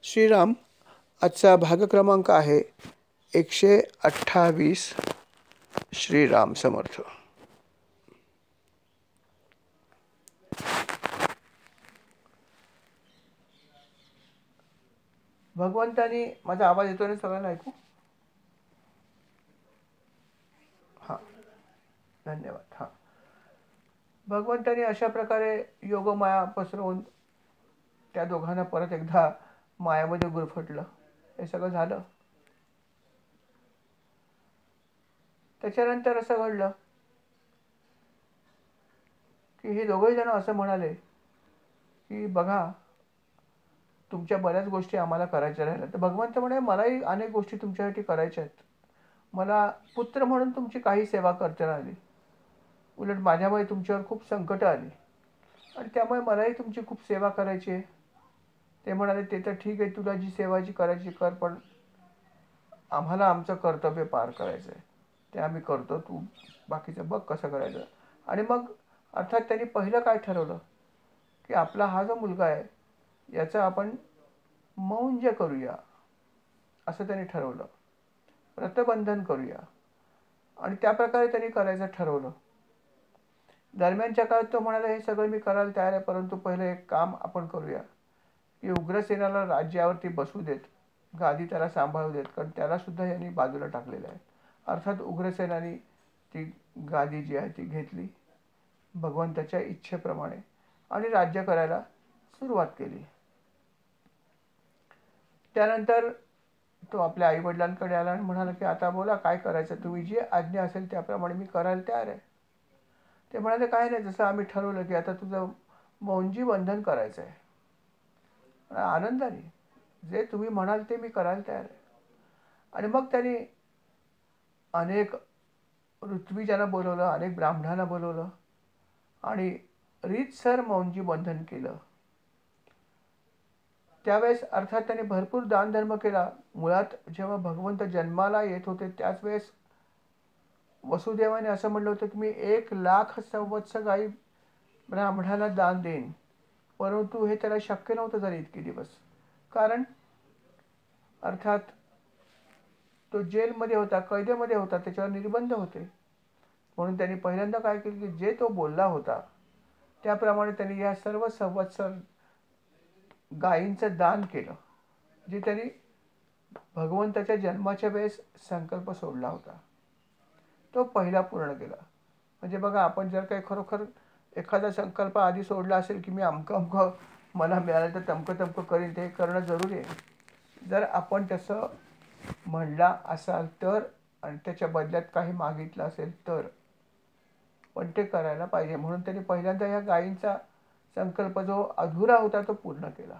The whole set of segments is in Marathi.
श्रीराम आजचा भाग क्रमांक आहे 128. श्रीराम समर्थ. भगवंतानी माझा आवाज येतो ना सगळ्यांना ऐकू? हां, धन्यवाद. हां, भगवंतानी अशा प्रकारे योगमाया पसरवून त्या दोघांना परत एकदा मायामध्ये गुरफटलं. हे सगळं झालं. त्याच्यानंतर असं घडलं की हे दोघंही जण असं म्हणाले की बघा, तुमच्या बऱ्याच गोष्टी आम्हाला करायच्या राहिल्या. तर भगवंत म्हणे, मलाही अनेक गोष्टी तुमच्यासाठी करायच्या आहेत. मला पुत्र म्हणून तुमची काही सेवा करता नाही आली. उलट माझ्यामुळे तुमच्यावर खूप संकट आली आणि त्यामुळे मलाही तुमची खूप सेवा करायची आहे. ते म्हणाले, ते तर ठीक आहे, तुला जी सेवाची करायची कर, पण आम्हाला आमचं कर्तव्य पार करायचं आहे. ते आम्ही करतो, तू बाकीचं बघ कसं करायचं. आणि मग अर्थात त्यांनी पहिलं काय ठरवलं की आपला हा जो मुलगा आहे याचं आपण मौंज करूया, असं त्यांनी ठरवलं. व्रतबंधन करूया आणि त्या प्रकारे त्यांनी करायचं ठरवलं. दरम्यानच्या काळात तो म्हणाला, हे सगळं मी करायला तयार आहे, परंतु पहिलं एक काम आपण करूया की उग्रसेनाला राज्यावरती बसू देत, गादी त्याला सांभाळू देत, कारण त्याला सुद्धा यांनी बाजूला टाकलेलं आहे. अर्थात उग्रसेनानी ती गादी जी आहे ती घेतली भगवंताच्या इच्छेप्रमाणे आणि राज्य करायला सुरुवात केली. त्यानंतर तो आपल्या आईवडिलांकडे आला आणि म्हणाला की आता बोला काय करायचं, तुम्ही जी आज्ञा असेल त्याप्रमाणे मी करायला तयार आहे. ते म्हणाले, काय नाही, जसं आम्ही ठरवलं की आता तुझं मौंजी बंधन करायचं आहे. आनंदाने जे तुम्ही म्हणाल ते मी करायला तयार आहे. आणि मग त्यांनी अनेक ऋत्विजांना बोलवलं, अनेक ब्राह्मणांना बोलवलं आणि रीतसर मौंजी बंधन केलं. त्यावेळेस अर्थात त्याने भरपूर दानधर्म केला. मुळात जेव्हा भगवंत जन्माला येत होते त्याच वेळेस वसुदेवाने असं म्हणलं होतं की मी 1,00,000 संवत्स गाई ब्राह्मणाला दान देईन, परंतु हे त्याला शक्य नव्हतं झालं इतके दिवस. कारण अर्थात तो जेलमध्ये होता, कैदेमध्ये होता, त्याच्यावर निर्बंध होते. म्हणून त्यांनी पहिल्यांदा काय केलं की जे तो बोलला होता त्याप्रमाणे त्यांनी या सर्व संवत्सर गायींचं दान केलं, जे त्यांनी भगवंताच्या जन्माच्या वेळेस संकल्प सोडला होता तो पहिला पूर्ण केला. म्हणजे बघा, आपण जर काही खरोखर एखादा संकल्प आधी सोडला असेल की मी अमकं अमकं मला मिळालं तर तमकं तमकं करीन, ते करणं जरुरी आहे. जर आपण तसं म्हणला असाल तर आणि त्याच्या बदल्यात काही मागितलं असेल तर पण ते करायला पाहिजे. म्हणून त्यांनी पहिल्यांदा ह्या गायींचा संकल्प जो अधुरा होता तो पूर्ण केला.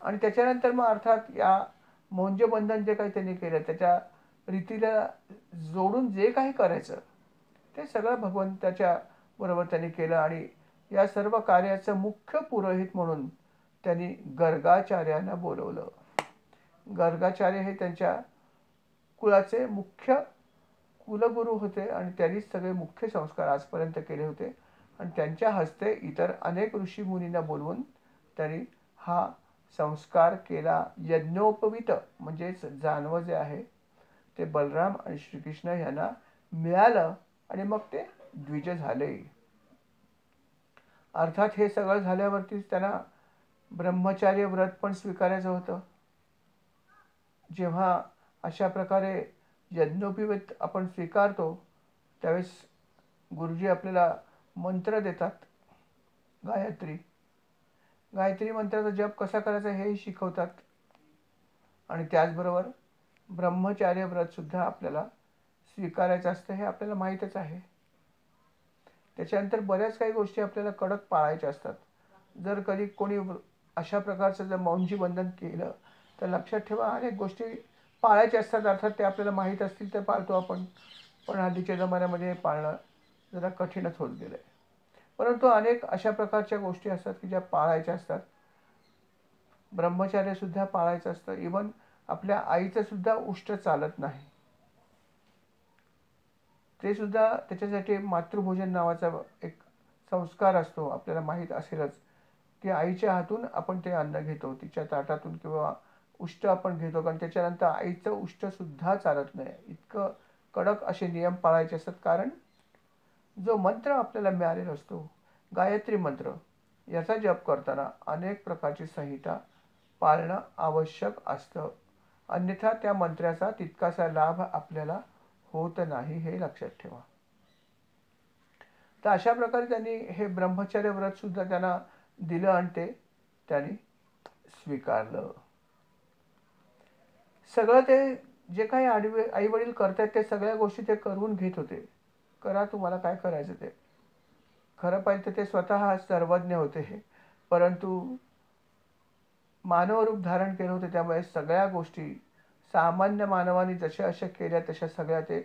आणि त्याच्यानंतर मग अर्थात या मौंजबंधन जे काही त्यांनी केलं त्याच्या रीतीला जोडून जे काही करायचं ते सगळं भगवंताच्या बरोबर त्यांनी केलं. आणि या सर्व कार्याचं मुख्य पुरोहित म्हणून त्यांनी गर्गाचार्यांना बोलवलं. गर्गाचार्य हे त्यांच्या कुळाचे मुख्य कुलगुरू होते आणि त्यांनीच सगळे मुख्य संस्कार आजपर्यंत केले होते. आणि त्यांच्या हस्ते इतर अनेक ऋषीमुनींना बोलवून त्यांनी हा संस्कार केला. यज्ञोपवीत म्हणजेच जानवं जे आहे ते बलराम आणि श्रीकृष्ण यांना मिळालं आणि मग ते द्विज झाले. अर्थात हे सगळं झाल्यावरतीच त्यांना ब्रह्मचार्य व्रत पण स्वीकारायचं होतं. जेव्हा अशा प्रकारे यज्ञोपवीत आपण स्वीकारतो त्यावेळेस गुरुजी आपल्याला मंत्र देतात, गायत्री गायत्री मंत्राचा जप कसा करायचा हेही शिकवतात. आणि त्याचबरोबर ब्रह्मचार्य व्रतसुद्धा आपल्याला स्वीकारायचं असतं, हे आपल्याला माहीतच आहे. त्याच्यानंतर बऱ्याच काही गोष्टी आपल्याला कडक पाळायच्या असतात. जर कधी कोणी अशा प्रकारचं जर मौंजी बंधन केलं तर लक्षात ठेवा अनेक गोष्टी पाळायच्या असतात. अर्थात ते आपल्याला माहीत असतील तर पाळतो आपण, पण हल्लीच्या जमान्यामध्ये पाळणं जरा कठीणच होत गेलं आहे. परंतु अनेक अशा प्रकारच्या गोष्टी असतात की ज्या पाळायच्या असतात. ब्रह्मचार्यसुद्धा पाळायचं असतं. इवन आपल्या आईचं सुद्धा उष्ट चालत नाही, ते सुद्धा त्याच्यासाठी मातृभोजन नावाचा एक संस्कार असतो, आपल्याला माहीत असेलच. की आईच्या हातून आपण ते अन्न घेतो, तिच्या ताटातून किंवा उष्ट आपण घेतो, कारण त्याच्यानंतर आईचं उष्ट सुद्धा चालत नाही. इतकं कडक असे नियम पाळायचे असतात. कारण जो मंत्र आपल्याला मिळालेला असतो, गायत्री मंत्र, याचा जप करताना अनेक प्रकारची संहिता पाळणं आवश्यक असतं. अन्यथा त्या मंत्र्याचा तितकासा लाभ आपल्याला होत नाही, हे लक्षात ठेवा. तर अशा प्रकारे त्यांनी हे ब्रह्मचर्य व्रत सुद्धा त्यांना दिलं आणि ते त्यांनी स्वीकारलं. सगळं ते जे काही आई वडील करतात ते सगळ्या गोष्टी ते करून घेत होते. करा तुम्हाला काय करायचं ते. खरं पाहिलं तर ते स्वतः सर्वज्ञ होते, परंतु मानव रूप धारण केलं होतं. त्यामुळे सगळ्या गोष्टी सामान्य मानवाने जशा अशा केल्या तशा सगळ्या ते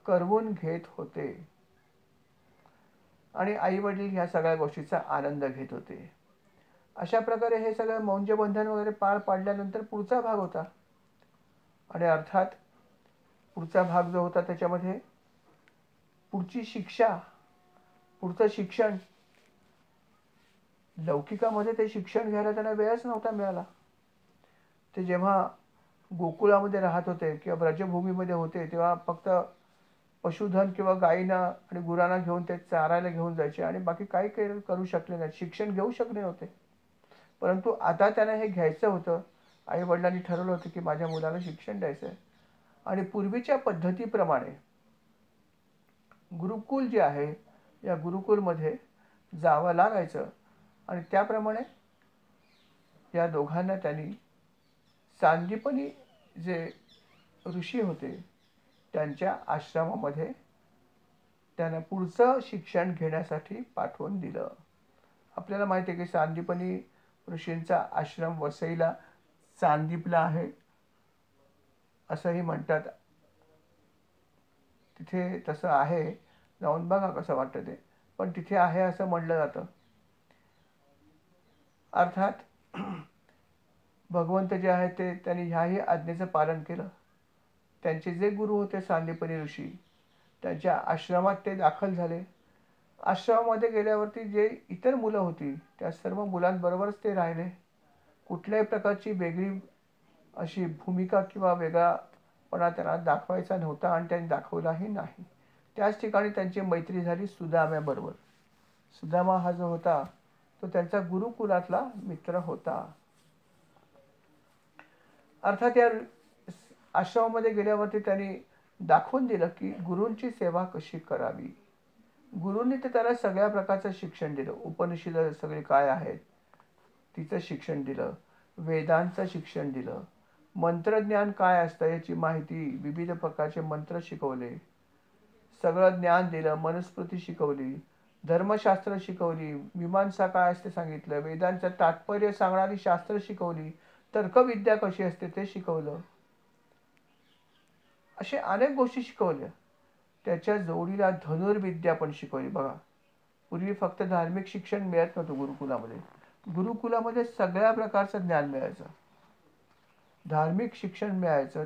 करवून घेत होते आणि आई वडील ह्या सगळ्या गोष्टीचा आनंद घेत होते. अशा प्रकारे हे सगळं मौंजबंधन वगैरे पार पाडल्यानंतर पुढचा भाग होता. आणि अर्थात पुढचा भाग जो होता त्याच्यामध्ये पुढची शिक्षा, पुढचं शिक्षण. लौकिकामध्ये ते शिक्षण घ्यायला त्यांना वेळच नव्हता मिळाला. ते जेव्हा गोकुळामध्ये राहत होते किंवा ब्रजभूमीमध्ये होते तेव्हा फक्त पशुधन किंवा गायींना आणि गुरांना घेऊन ते चारायला घेऊन जायचे आणि बाकी काही करू शकले नाही, शिक्षण घेऊ शकले नव्हते. परंतु आता त्यांना हे घ्यायचं होतं. आई वडिलांनी ठरवलं होतं की माझ्या मुलाला शिक्षण द्यायचं आहे आणि पूर्वीच्या पद्धतीप्रमाणे गुरुकुल जे आहे या गुरुकुलमध्ये जावं लागायचं आणि त्याप्रमाणे या दोघांना त्यांनी सांदीपनी जे ऋषी होते त्यांच्या आश्रमामध्ये त्यांना पुढचं शिक्षण घेण्यासाठी पाठवून दिलं. आपल्याला माहिती आहे की सांदीपनी ऋषींचा आश्रम वसईला सांदीपला आहे असंही म्हणतात. तिथे तसं आहे, जाऊन बघा कसं वाटतं ते, पण तिथे आहे असं म्हणलं जातं. अर्थात भगवंत जे आहेत ते त्यांनी ह्याही आज्ञेचं पालन केलं. त्यांचे जे गुरु होते सांदीपनी ऋषी त्यांच्या आश्रमात ते दाखल झाले. आश्रमामध्ये गेल्यावरती जे इतर मुलं होती त्या सर्व मुलांबरोबरच ते राहिले. कुठल्याही प्रकारची वेगळी अशी भूमिका किंवा वेगळापणा त्यांना दाखवायचा नव्हता आणि त्यांनी दाखवलाही नाही. त्याच ठिकाणी त्यांची मैत्री झाली सुदाम्याबरोबर. सुदामा हा जो होता तो त्यांचा गुरुकुलातला मित्र होता. अर्थात या आश्रमामध्ये गेल्यावरती त्यांनी दाखवून दिलं की गुरूंची सेवा कशी करावी. गुरूंनी तर त्याला सगळ्या प्रकारचं शिक्षण दिलं. उपनिषद सगळे काय आहेत तिचं शिक्षण दिलं, वेदांचं शिक्षण दिलं, मंत्रज्ञान काय असतं याची माहिती, विविध प्रकारचे मंत्र शिकवले, सगळं ज्ञान दिलं, मनुस्मृती शिकवली, धर्मशास्त्र शिकवली, मीमांसा काय असते सांगितलं, वेदांचं तात्पर्य सांगणारी शास्त्र शिकवली, तर्कविद्या कशी असते ते शिकवलं. असे अनेक गोष्टी शिकवल्या. त्याच्या जोडीला धनुर्विद्या पण शिकवली. बघा, पूर्वी फक्त धार्मिक शिक्षण मिळत नव्हतं गुरुकुलामध्ये. गुरुकुलामध्ये सगळ्या प्रकारचं ज्ञान मिळायचं, धार्मिक शिक्षण मिळायचं,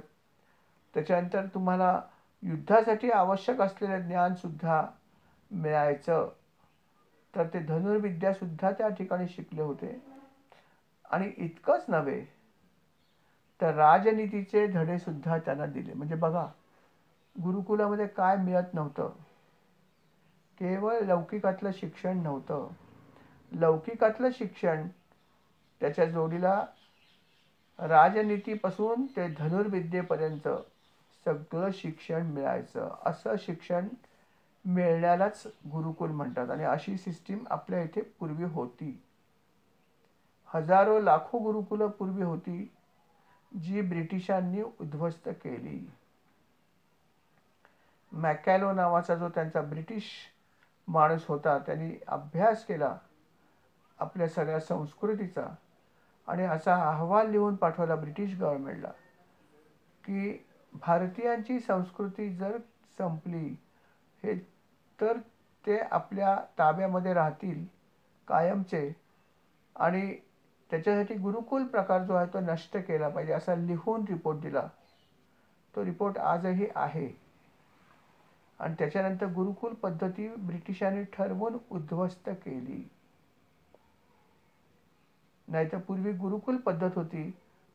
त्याच्यानंतर तुम्हाला युद्धासाठी आवश्यक असलेलं ज्ञान सुद्धा मिळायचं. तर ते धनुर्विद्या सुद्धा त्या ठिकाणी शिकले होते. आणि इतकंच नव्हे तर राजनीतीचे धडे सुद्धा त्यांना दिले. म्हणजे बघा, गुरुकुलामध्ये काय मिळत नव्हतं, केवळ लौकिकातलं शिक्षण नव्हतं. लौकिकातलं शिक्षण त्याच्या जोडीला राजनीतीपासून ते धनुर्विद्येपर्यंत सगळं शिक्षण मिळायचं. असं शिक्षण मिळण्यालाच गुरुकुल म्हणतात. आणि अशी सिस्टीम आपल्या इथे पूर्वी होती. हजारो लाखो गुरुकुलं पूर्वी होती जी ब्रिटिशांनी उद्ध्वस्त केली. मॅकॅलो नावाचा जो त्यांचा ब्रिटिश माणूस होता त्यांनी अभ्यास केला आपल्या सगळ्या संस्कृतीचा आणि असा अहवाल लिहून पाठवला ब्रिटिश गव्हर्नमेंटला की भारतीयांची संस्कृती जर संपली हे तर ते आपल्या ताब्यामध्ये राहतील कायमचे आणि त्याच्यासाठी गुरुकुल प्रकार जो आहे तो नष्ट केला पाहिजे असा लिहून रिपोर्ट दिला. तो रिपोर्ट आजही आहे. आणि त्याच्यानंतर गुरुकुल पद्धती ब्रिटिशांनी ठरवून उद्ध्वस्त केली. नाहीतर पूर्वी गुरुकुल पद्धत होती.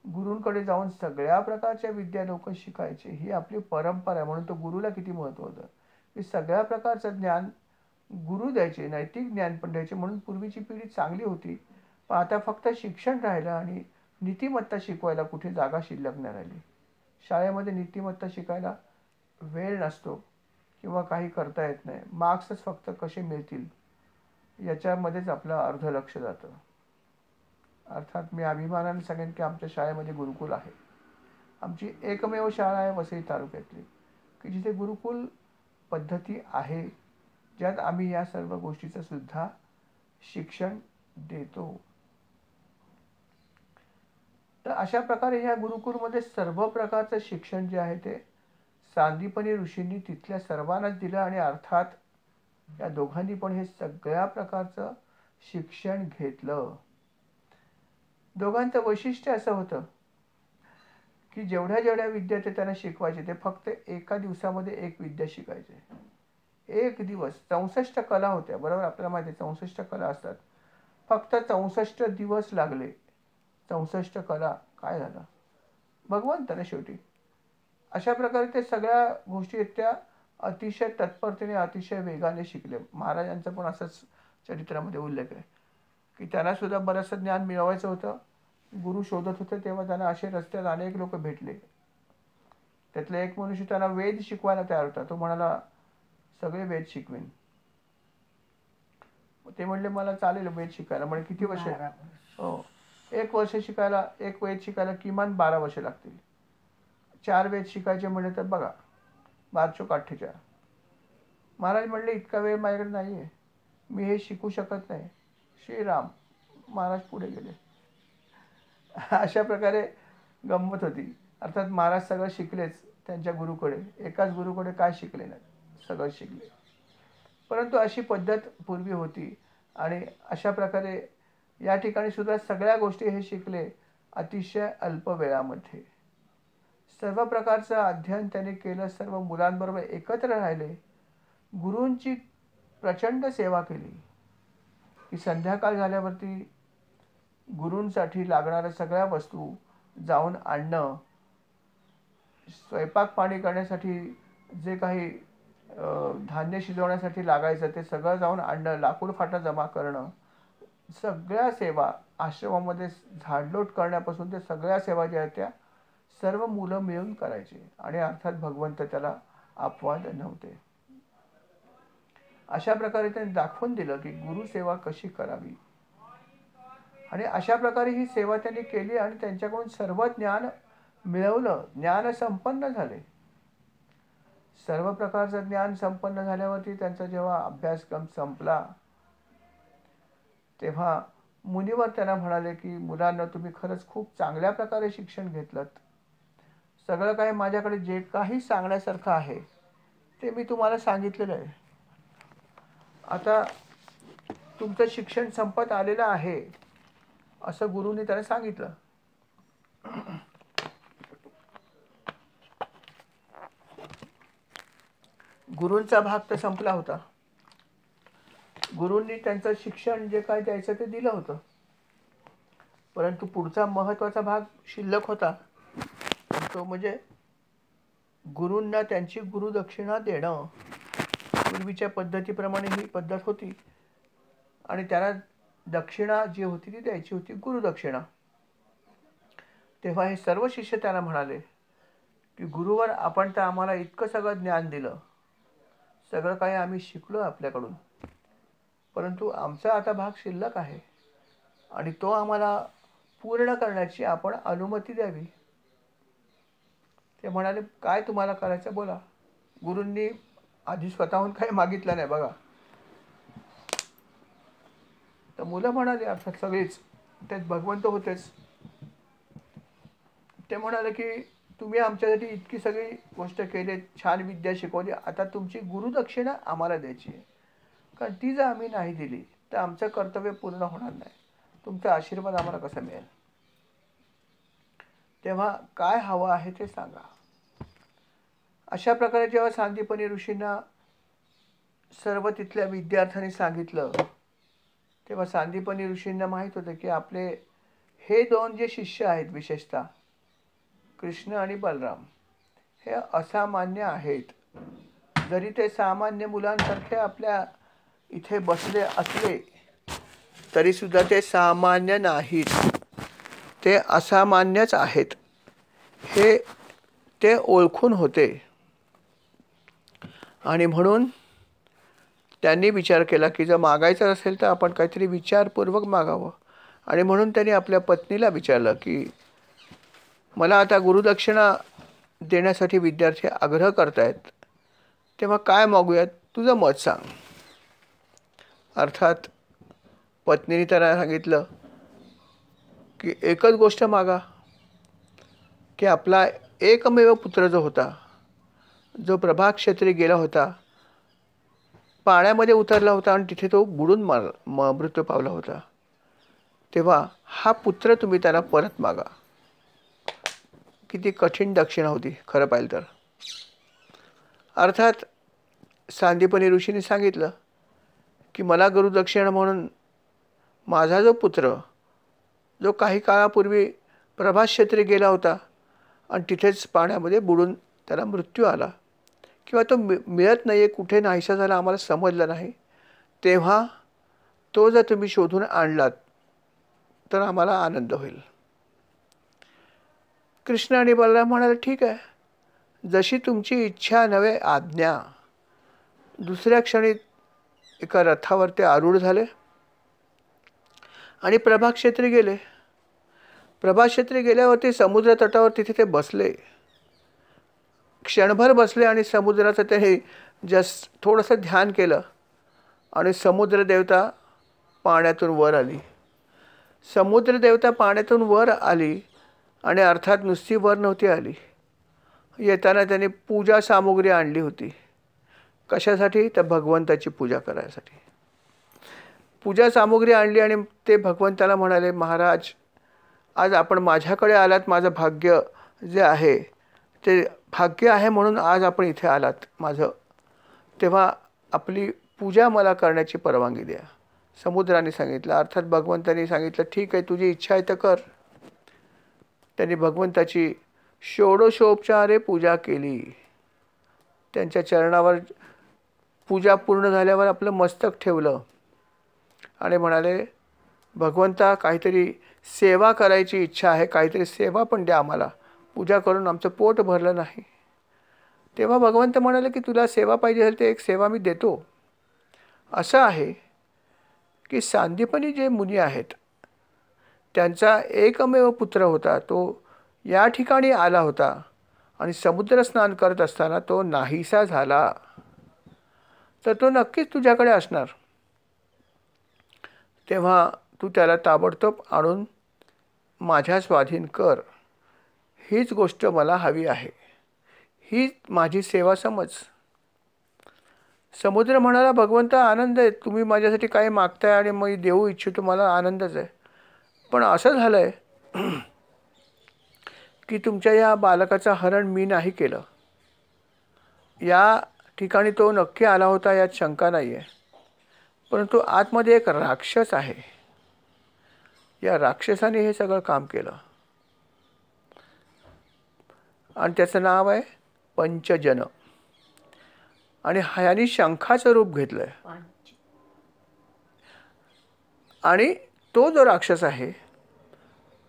गुरूंकडे जाऊन सगळ्या प्रकारच्या विद्या लोक शिकायचे. ही आपली परंपरा आहे. म्हणून तो गुरुला किती महत्त्व होतं, की सगळ्या प्रकारचं ज्ञान गुरु द्यायचे, नैतिक ज्ञान पण द्यायचे. म्हणून पूर्वीची पिढी चांगली होती. पण आता फक्त शिक्षण राहिलं आणि नीतिमत्ता शिकवायला कुठे जागा शिल्लक नाही राहिली. शाळेमध्ये नीतिमत्ता शिकायला वेळ नसतो किंवा काही करता येत नाही. मार्क्सच फक्त कसे मिळतील याच्यामध्येच आपलं अर्ध लक्ष जातं. अर्थात मी अभिमानाने सांगेन की आमच्या शाळेमध्ये गुरुकुल आहे. आमची एकमेव शाळा आहे वसई तालुक्यातली, की जिथे गुरुकुल पद्धती आहे, ज्यात आम्ही या सर्व गोष्टीचं सुद्धा शिक्षण देतो. तर अशा प्रकारे ह्या गुरुकुलमध्ये सर्व प्रकारचं शिक्षण जे आहे ते सांदीपनी ऋषींनी तिथल्या सर्वांनाच दिलं. आणि अर्थात या दोघांनी पण हे सगळ्या प्रकारचं शिक्षण घेतलं. दोघांचं वैशिष्ट्य असं होतं की जेवढ्या जेवढ्या विद्या ते त्यांना शिकवायचे ते फक्त एका दिवसामध्ये एक विद्या शिकायचे. एक दिवस. 64 कला होत्या, बरोबर. आपल्याला माहिती आहे 64 कला असतात. फक्त 64 दिवस लागले. 64 कला काय झालं, भगवंत ना शेवटी. अशा प्रकारे ते सगळ्या गोष्टी त्या अतिशय तत्परतेने अतिशय वेगाने शिकले. महाराजांचा पण असंच चरित्रामध्ये उल्लेख आहे की त्यांना सुद्धा बरंचसं ज्ञान मिळवायचं होतं. गुरु शोधत होते तेव्हा त्यांना असे रस्त्यात अनेक लोक भेटले. त्यातला एक मनुष्य त्यांना वेद शिकवायला तयार होता. तो म्हणाला सगळे वेद शिकवेन. ते म्हणले मला चालेल वेद शिकायला. म्हणजे किती वर्ष? हो, 1 वर्ष शिकायला, एक वेद शिकायला किमान 12 वर्ष लागतील. 4 वेद शिकायचे म्हणले तर बघा 12 चोक 48. महाराज म्हणले इतका वेळ माझ्याकडे नाही आहे, मी हे शिकू शकत नाही. श्रीराम महाराज पुढे गेले. अशा प्रकारे गंमत होती. अर्थात महाराज सगळं शिकलेच त्यांच्या गुरुकडे. एकाच गुरुकडे काय शिकले नाही, सगळं शिकले. परंतु अशी पद्धत पूर्वी होती. आणि अशा प्रकारे या ठिकाणी सुद्धा सगळ्या गोष्टी हे शिकले अतिशय अल्प वेळामध्ये. सर्व प्रकारचं अध्ययन त्यांनी केलं. सर्व मुलांबरोबर एकत्र राहिले. गुरूंची प्रचंड सेवा केली की संध्याकाळ झाल्यावरती गुरूंसाठी लागणाऱ्या सगळ्या वस्तू जाऊन आणणं, स्वयंपाक पाणी करण्यासाठी जे काही धान्य शिजवण्यासाठी लागायचं ते सगळं जाऊन आणणं, लाकूड फाटा जमा करणं, सगळ्या सेवा आश्रमामध्ये झाडलोट करण्यापासून ते सगळ्या सेवा ज्या आहेत त्या सर्व मुलं मिळून करायचे. आणि अर्थात भगवंत त्याला अपवाद नव्हते. अशा प्रकारे त्यांनी दाखवून दिलं की गुरुसेवा कशी करावी. आणि अशा प्रकारे ही सेवा त्यांनी केली आणि त्यांच्याकडून सर्व ज्ञान मिळवलं. ज्ञान संपन्न झाले. सर्व प्रकारचं ज्ञान संपन्न झाल्यावरती त्यांचा जेव्हा अभ्यासक्रम संपला तेव्हा मुनिवर त्यांना म्हणाले की मुलांना तुम्ही खरंच खूप चांगल्या प्रकारे शिक्षण घेतलं. सगळं काही माझ्याकडे जे काही सांगण्यासारखं आहे ते मी तुम्हाला सांगितलेलं आहे. आता तुमचं शिक्षण संपत आलेलं आहे असं गुरुनी त्याला सांगितलं. गुरूंचा भाग तर संपला होता. गुरूंनी त्यांचं शिक्षण जे काय द्यायचं ते दिलं होतं. परंतु पुढचा महत्त्वाचा भाग शिल्लक होता. तो म्हणजे गुरूंना त्यांची गुरुदक्षिणा देणं. पूर्वीच्या पद्धतीप्रमाणे ही पद्धत होती आणि त्यांना दक्षिणा जी होती ती द्यायची होती, गुरुदक्षिणा. तेव्हा हे सर्व शिष्य त्यांना म्हणाले की गुरुवर आपण तर आम्हाला इतकं सगळं ज्ञान दिलं, सगळं काही आम्ही शिकलो आपल्याकडून, परंतु आमचा आता भाग शिल्लक आहे आणि तो आम्हाला पूर्ण करण्याची आपण अनुमती द्यावी. ते म्हणाले काय तुम्हाला करायचं बोला. गुरूंनी आधी स्वतःहून काही मागितलं नाही बघा. तर मुलं म्हणाले, अर्थात सगळीच, त्यात भगवंत होतेच. ते म्हणाले की तुम्ही आमच्यासाठी इतकी सगळी गोष्ट केली, छान विद्या शिकवली, आता तुमची गुरुदक्षिणा आम्हाला द्यायची आहे. कारण ती जर आम्ही नाही दिली तर आमचं कर्तव्य पूर्ण होणार नाही. तुमचा आशीर्वाद आम्हाला कसा मिळेल. तेव्हा काय हवं आहे ते सांगा. अशा प्रकारे जेव्हा सांदीपनी ऋषींना सर्व तिथल्या विद्यार्थ्यांनी सांगितलं तेव्हा सांदीपनी ऋषींना माहीत होतं की आपले हे दोन जे शिष्य आहेत विशेषतः कृष्ण आणि बलराम हे असामान्य आहेत. जरी ते सामान्य मुलांसारखे आपल्या इथे बसले असले तरी सुद्धा ते सामान्य नाहीत, ते असामान्यच आहेत हे ते ओळखून होते. आणि म्हणून त्यांनी विचार केला की जर मागायचं असेल तर आपण काहीतरी विचारपूर्वक मागावं. आणि म्हणून त्यांनी आपल्या पत्नीला विचारलं की मला आता गुरुदक्षिणा देण्यासाठी विद्यार्थी आग्रह करतायत, तेव्हा काय मागूयात, तुझं मत सांग. अर्थात पत्नीने त्यांना सांगितलं की एकच गोष्ट मागा की आपला एकमेव पुत्र जो होता, जो प्रभाक्षेत्री गेला होता, पाण्यामध्ये उतरला होता आणि तिथे तो बुडून मृत्यू पावला होता, तेव्हा हा पुत्र तुम्ही त्याला परत मागा. किती कठीण दक्षिणा होती खरं पाहिलं तर. अर्थात सांदीपनी ऋषीने सांगितलं की मला गुरुदक्षिणा म्हणून माझा जो पुत्र जो काही काळापूर्वी प्रभाक्षेत्री गेला होता आणि तिथेच पाण्यामध्ये बुडून त्याला मृत्यू आला किंवा तो मिळत नाही आहे, कुठे नाहीसा झाला आम्हाला समजलं नाही, तेव्हा तो जर तुम्ही शोधून आणलात तर आम्हाला आनंद होईल. कृष्ण आणि बलराम म्हणाले ठीक आहे, जशी तुमची इच्छा नव्हे आज्ञा. दुसऱ्या क्षणी एका रथावर ते आरूढ झाले आणि प्रभाक्षेत्री गेले. प्रभाक्षेत्री गेल्यावरती समुद्र तटावर तिथे ते बसले. क्षणभर बसले आणि समुद्राचं ते जस्ट थोडंसं ध्यान केलं आणि समुद्र देवता पाण्यातून वर आली. समुद्र देवता पाण्यातून वर आली आणि अर्थात नुसती वर नव्हती आली, येताना त्याने पूजा सामुग्री आणली होती. कशासाठी? तर भगवंताची पूजा करायसाठी पूजा सामुग्री आणली. आणि ते भगवंताला म्हणाले, महाराज आज आपण माझ्याकडे आलात, माझं भाग्य जे आहे ते भाग्य आहे म्हणून आज आपण इथे आलात माझं, तेव्हा आपली पूजा मला करण्याची परवानगी द्या. समुद्राने सांगितलं, अर्थात भगवंतानी सांगितलं ठीक आहे तुझी इच्छा आहे तर कर. त्यांनी भगवंताची षोडशोपचारे पूजा केली. त्यांच्या चरणावर पूजा पूर्ण झाल्यावर आपलं मस्तक ठेवलं आणि म्हणाले, भगवंता काहीतरी सेवा करायची इच्छा आहे, काहीतरी सेवा पण द्या आम्हाला, पूजा करून आमचं पोट भरलं नाही. तेव्हा भगवंत म्हणाले की तुला सेवा पाहिजे असेल तर एक सेवा मी देतो. असं आहे की सांदीपनी जे मुनी आहेत त्यांचा एकमेव पुत्र होता, तो या ठिकाणी आला होता आणि समुद्र स्नान करत असताना तो नाहीसा झाला, तर तो नक्कीच तुझ्याकडे असणार. तेव्हा तू त्याला ताबडतोब आणून माझ्या स्वाधीन कर. हीच गोष्ट मला हवी आहे, ही माझी सेवा समज. समुद्र म्हणाला, भगवंता आनंद आहे, तुम्ही माझ्यासाठी काय मागताय आणि मी देऊ इच्छितो, मला आनंदच आहे. पण असं झालं आहे की तुमच्या या बालकाचं हरण मी नाही केलं. या ठिकाणी तो नक्की आला होता यात शंका नाही आहे, परंतु आतमध्ये एक राक्षस आहे. या राक्षसाने हे सगळं काम केलं आणि त्याचं नाव आहे पंचजन. आणि ह्याने शंखाचं रूप घेतलं आहे. आणि तो जो राक्षस आहे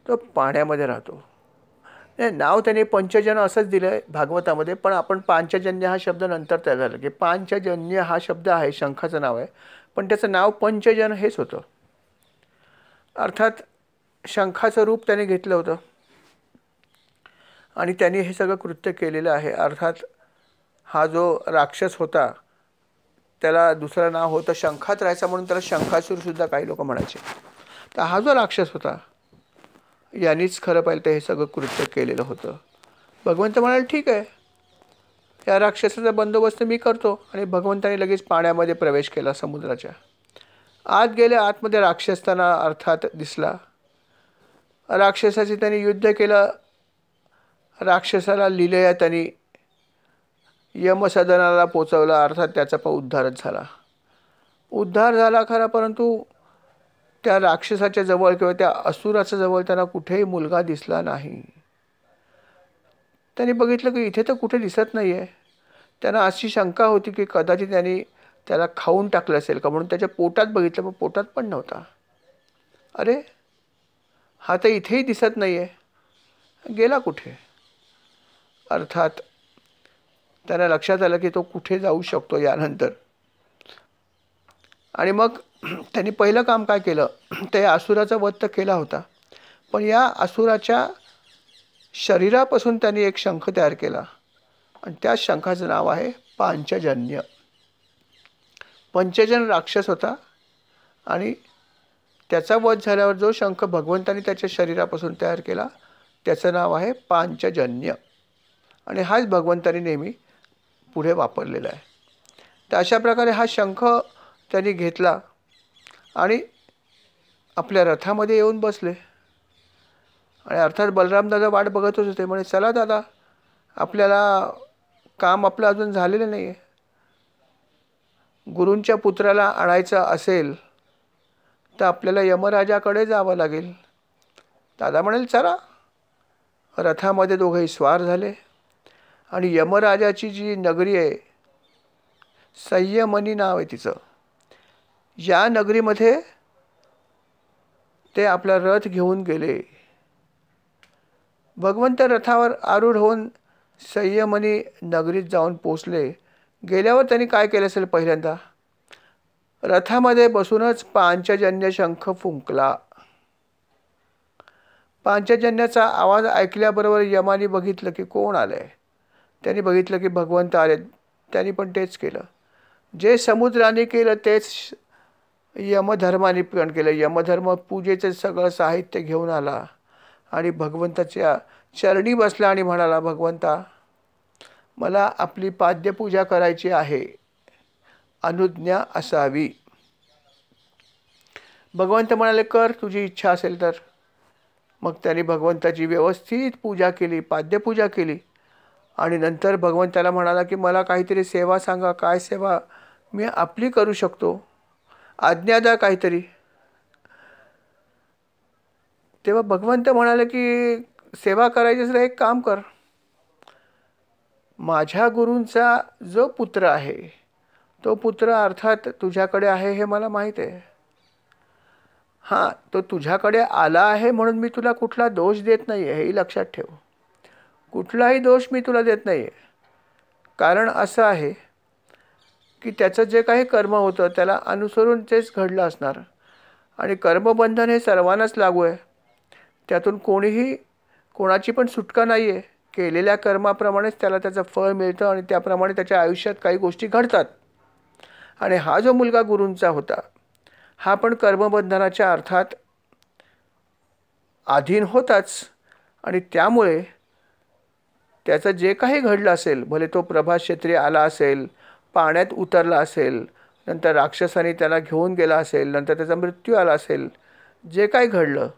तो पाण्यामध्ये राहतो. नाव त्याने पंचजन असंच दिलं आहे भागवतामध्ये, पण आपण पांचजन्य हा शब्द नंतर तयार झाला की पांचजन्य हा शब्द आहे, शंखाचं नाव आहे, पण त्याचं नाव पंचजन हेच होतं. अर्थात शंखाचं रूप त्याने घेतलं होतं आणि त्यांनी हे सगळं कृत्य केलेलं आहे. अर्थात हा जो राक्षस होता त्याला दुसरं नाव होतं शंखात राहायचा म्हणून त्याला शंखासूरसुद्धा काही लोक म्हणायचे. तर हा जो राक्षस होता यांनीच खरं पाहिलं तर हे सगळं कृत्य केलेलं होतं. भगवंत म्हणाले ठीक आहे, या राक्षसाचा बंदोबस्त मी करतो. आणि भगवंताने लगेच पाण्यामध्ये प्रवेश केला समुद्राच्या आत गेले. आतमध्ये राक्षस त्यांना अर्थात दिसला. राक्षसाचे त्यांनी युद्ध केलं. राक्षसाला लिलया त्यांनी यमसदनाला पोचवला, अर्थात त्याचा पण उद्धारच झाला. उद्धार झाला खरा, परंतु त्या राक्षसाच्या जवळ किंवा त्या असुराच्या जवळ त्यांना कुठेही मुलगा दिसला नाही. त्यांनी बघितलं की इथे तर कुठे दिसत नाही आहे. त्यांना अशी शंका होती की कदाचित त्यांनी त्याला खाऊन टाकलं असेल का, म्हणून त्याच्या पोटात बघितलं, पण पोटात पण नव्हता. अरे, हा तर इथेही दिसत नाही आहे, गेला कुठे? अर्थात त्यांना लक्षात आलं की तो कुठे जाऊ शकतो यानंतर. आणि मग त्यांनी पहिलं काम काय केलं, ते असुराचा वध तर केला होता, पण या असुराच्या शरीरापासून त्यांनी एक शंख तयार केला आणि त्या शंखाचं नाव आहे पांचजन्य. पंचजन राक्षस होता आणि त्याचा वध झाल्यावर जो शंख भगवंतांनी त्याच्या शरीरापासून तयार केला त्याचं नाव आहे पांचजन्य. आणि हाच भगवंतांनी नेहमी पुढे वापरलेला आहे. तर अशा प्रकारे हा शंख त्यांनी घेतला आणि आपल्या रथामध्ये येऊन बसले. आणि अर्थात बलराम दादा वाट बघतच होते. म्हणे, चला दादा, आपल्याला काम आपलं अजून झालेलं नाही आहे. गुरूंच्या पुत्राला आणायचं असेल तर आपल्याला यमराजाकडे जावं लागेल. दादा म्हणेल, चला. रथामध्ये दोघेही स्वार झाले आणि यमराजाची जी नगरी आहे, संयमनी नाव आहे तिचं, या नगरीमध्ये ते आपला रथ घेऊन गेले. भगवंत रथावर आरूढ होऊन संयमनी नगरीत जाऊन पोचले. गेल्यावर त्यांनी काय केलं असेल, पहिल्यांदा रथामध्ये बसूनच पांचजन्य शंख फुंकला. पांचजन्याचा आवाज ऐकल्याबरोबर यमाने बघितलं की कोण आलंय. त्यांनी बघितलं की भगवंत आले. त्यांनी पण तेच केलं. जे समुद्राने केलं तेच यमधर्माने पण केलं. यमधर्म पूजेचं सगळं साहित्य घेऊन आला आणि भगवंताच्या चरणी बसला आणि म्हणाला, भगवंता, मला आपली पाद्यपूजा करायची आहे, अनुज्ञा असावी. भगवंत म्हणाले, कर, तुझी इच्छा असेल तर. मग त्यांनी भगवंताची व्यवस्थित पूजा केली, पाद्यपूजा केली आणि नंतर भगवंताला म्हणाला की मला काहीतरी सेवा सांगा, काय सेवा मी आपली करू शकतो, आज्ञा द्या काहीतरी. तेव्हा भगवंत म्हणाले की सेवा करायची असेल एक काम कर, माझ्या गुरूंचा जो पुत्र आहे तो पुत्र अर्थात तुझ्याकडे आहे हे मला माहीत आहे. हां, तो तुझ्याकडे आला आहे म्हणून मी तुला कुठला दोष देत नाही आहे, हेही लक्षात ठेव. कुठलाही दोष मी तुला देत नाही आहे. कारण असं आहे की त्याचं जे काही कर्म होतं त्याला अनुसरून तेच घडलं असणार आणि कर्मबंधन हे सर्वांनाच लागू आहे. त्यातून कोणाची पण सुटका नाही आहे. केलेल्या कर्माप्रमाणेच त्याला त्याचं फळ मिळतं आणि त्याप्रमाणे त्याच्या आयुष्यात काही गोष्टी घडतात. आणि हा जो मुलगा गुरूंचा होता हा पण कर्मबंधनाच्या अर्थात अधीन होताच आणि त्यामुळे त्याचं जे काही घडलं असेल, भले तो प्रभात क्षेत्री आला असेल, पाण्यात उतरला असेल, नंतर राक्षसाने त्याला घेऊन गेला असेल, नंतर त्याचा मृत्यू आला असेल, जे काही घडलं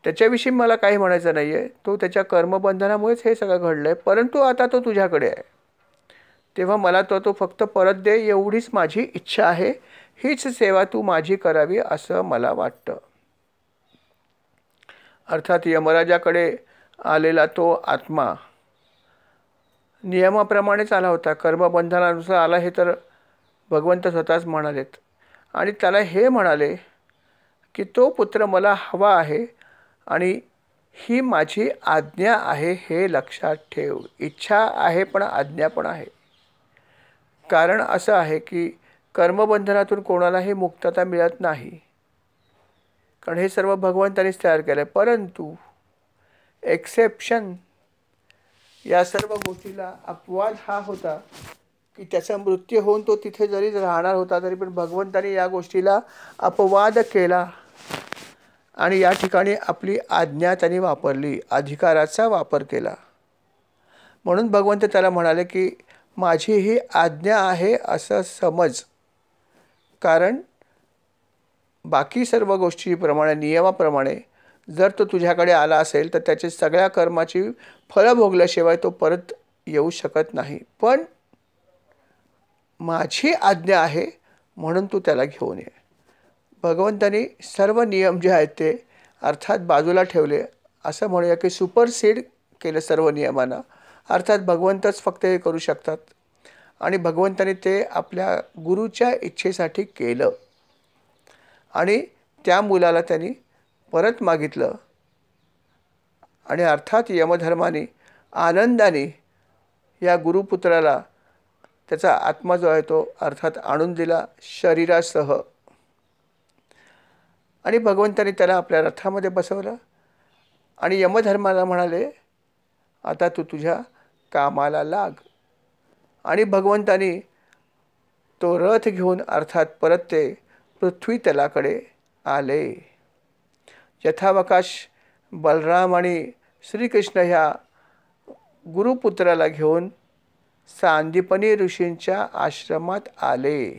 त्याच्याविषयी मला काही म्हणायचं नाही आहे. तो त्याच्या कर्मबंधनामुळेच हे सगळं घडलं आहे. परंतु आता तो तुझ्याकडे आहे, तेव्हा मला तो फक्त परत दे, एवढीच माझी इच्छा आहे. हीच सेवा तू माझी करावी असं मला वाटतं. अर्थात यमराजाकडे आलेला तो आत्मा नियमाप्रमाणेच आला होता, कर्मबंधनानुसार आला हे तर भगवंत स्वतःच म्हणालेत. आणि त्याला हे म्हणाले की तो पुत्र मला हवा आहे आणि ही माझी आज्ञा आहे, हे लक्षात ठेव. इच्छा आहे पण आज्ञा पण आहे. कारण असं आहे की कर्मबंधनातून कोणालाही मुक्तता मिळत नाही, कारण हे सर्व भगवंतानीच तयार केलं आहे. परंतु एक्सेप्शन या सर्व गोष्टीला अपवाद हा होता की त्याचा मृत्यू होऊन तो तिथे जरी राहणार होता तरी पण भगवंतानी या गोष्टीला अपवाद केला आणि या ठिकाणी आपली आज्ञा त्यांनी वापरली, अधिकाराचा वापर केला. म्हणून भगवंत त्याला म्हणाले की माझी ही आज्ञा आहे असं समज. कारण बाकी सर्व गोष्टीप्रमाणे, नियमाप्रमाणे जर तो तुझ्याकडे आला असेल तर त्याची सगळ्या कर्माची फळं भोगल्याशिवाय तो परत येऊ शकत नाही. पण माझी आज्ञा आहे म्हणून तू त्याला घेऊन ये. भगवंतानी सर्व नियम जे आहेत ते अर्थात बाजूला ठेवले, असं म्हणूया की सुपरसीड केलं सर्व नियमांना. अर्थात भगवंतच फक्त हे करू शकतात आणि भगवंताने ते आपल्या गुरुच्या इच्छेसाठी केलं आणि त्या मुलाला त्यांनी परत मागितलं आणि अर्थात यमधर्माने आनंदाने या गुरुपुत्राला त्याचा आत्मा जो आहे तो अर्थात आणून दिला शरीरासह आणि भगवंताने त्याला आपल्या रथामध्ये बसवलं आणि यमधर्माला म्हणाले, आता तू तुझ्या कामाला लाग. आणि भगवंतानी तो रथ घेऊन अर्थात परत ते पृथ्वी तलाकडे आले. यथावकाश बलराम आणि श्रीकृष्ण ह्या गुरुपुत्राला घेऊन सांदीपनी ऋषींच्या आश्रमात आले.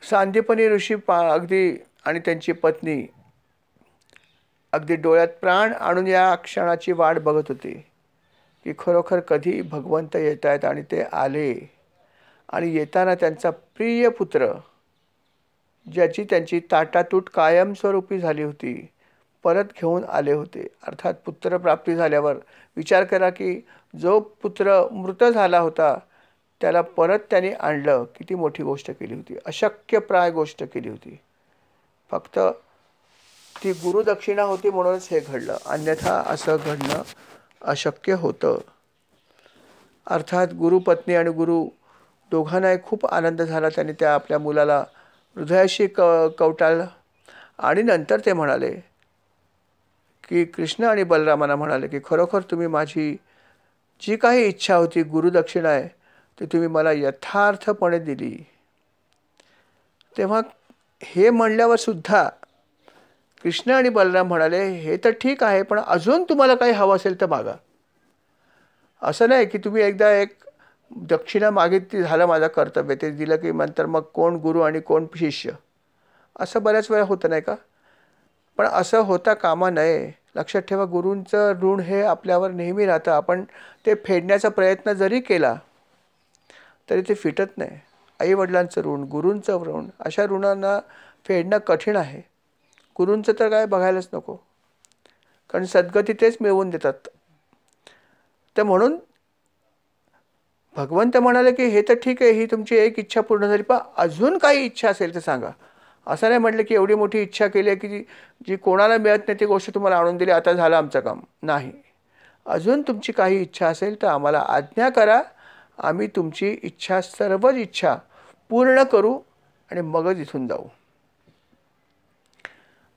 सांदीपनी ऋषी अगदी आणि त्यांची पत्नी अगदी डोळ्यात प्राण आणून या क्षणाची वाट बघत होती की खरोखर कधी भगवंत येत आहेत. आणि ते आले आणि येताना त्यांचा प्रिय पुत्र, ज्याची त्यांची ताटातूट कायमस्वरूपी झाली होती, परत घेऊन आले होते. अर्थात पुत्रप्राप्ती झाल्यावर विचार करा की जो पुत्र मृत झाला होता त्याला परत त्यांनी आणलं, किती मोठी गोष्ट केली होती, अशक्यप्राय गोष्ट केली होती. फक्त ती गुरुदक्षिणा होती म्हणूनच हे घडलं, अन्यथा असं घडणं अशक्य होतं. अर्थात गुरुपत्नी आणि गुरु दोघांनाही खूप आनंद झाला. त्यांनी त्या आपल्या मुलाला हृदयाशी कवटाळलं आणि नंतर ते म्हणाले की कृष्ण आणि बलरामांना म्हणाले की खरोखर तुम्ही माझी जी काही इच्छा होती गुरुदक्षिणा आहे ती तुम्ही मला यथार्थपणे दिली. तेव्हा हे म्हणल्यावर सुद्धा कृष्ण आणि बलराम म्हणाले, हे तर ठीक आहे, पण अजून तुम्हाला काही हवं असेल तर मागा. असं नाही की तुम्ही एकदा एक दक्षिणा मागितली, झालं माझं कर्तव्य, ते दिलं की नंतर मग कोण गुरु आणि कोण शिष्य, असं बऱ्याच वेळा होतं नाही का. पण असं होता कामा नये. लक्षात ठेवा, गुरूंचं ऋण हे आपल्यावर नेहमी राहतं. आपण ते फेडण्याचा प्रयत्न जरी केला तरी ते फिटत नाही. आईवडिलांचं ऋण, गुरूंचं ऋण, अशा ऋणांना फेडणं कठीण आहे. गुरूंचं तर काय बघायलाच नको, कारण सद्गती तेच मिळवून देतात. तर म्हणून भगवंत म्हणाले की हे तर ठीक आहे, ही तुमची एक इच्छा पूर्ण झाली, पण अजून काही इच्छा असेल तर सांगा. असं नाही म्हटलं की एवढी मोठी इच्छा केली आहे की जी कोणाला मिळत नाही ती गोष्ट तुम्हाला आणून दिली, आता झालं आमचं काम. नाही, अजून तुमची काही इच्छा असेल तर आम्हाला आज्ञा करा, आम्ही तुमची इच्छा, सर्वच इच्छा पूर्ण करू आणि मगच इथून जाऊ.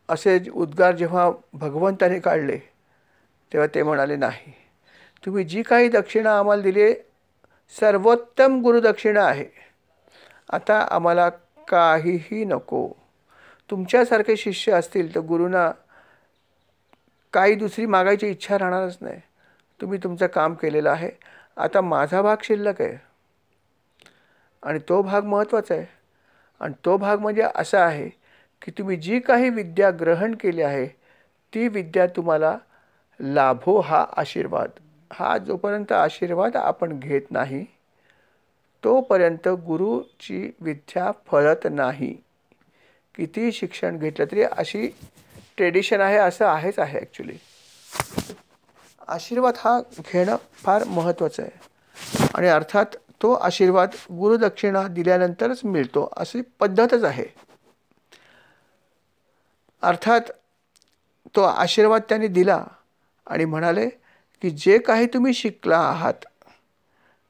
असे उद्गार जेव्हा भगवंताने काढले तेव्हा ते म्हणाले, नाही, तुम्ही जी काही दक्षिणा आम्हाला दिली सर्वोत्तम गुरुदक्षिणा आहे, आता आम्हाला काहीही नको. तुमच्यासारखे शिष्य असतील तर गुरुंना काही दुसरी मागायची इच्छा राहणारच नाही. तुम्ही तुमचं काम केलेलं आहे, आता माझा भाग शिल्लक आहे आणि तो भाग महत्त्वाचा आहे. आणि तो भाग म्हणजे असा आहे की तुम्ही जी काही विद्या ग्रहण केली आहे ती विद्या तुम्हाला लाभो हा आशीर्वाद. हा जोपर्यंत आशीर्वाद आपण घेत नाही तोपर्यंत गुरुची विद्या फळत नाही. किती शिक्षण घेतलं तरी अशी ट्रेडिशन आहे, असं आहेच आहे. ॲक्च्युली आशीर्वाद हा घेणं फार महत्त्वाचं आहे आणि अर्थात तो आशीर्वाद गुरुदक्षिणा दिल्यानंतरच मिळतो, अशी पद्धतच आहे. अर्थात तो आशीर्वाद त्यांनी दिला आणि म्हणाले की जे काही तुम्ही शिकला आहात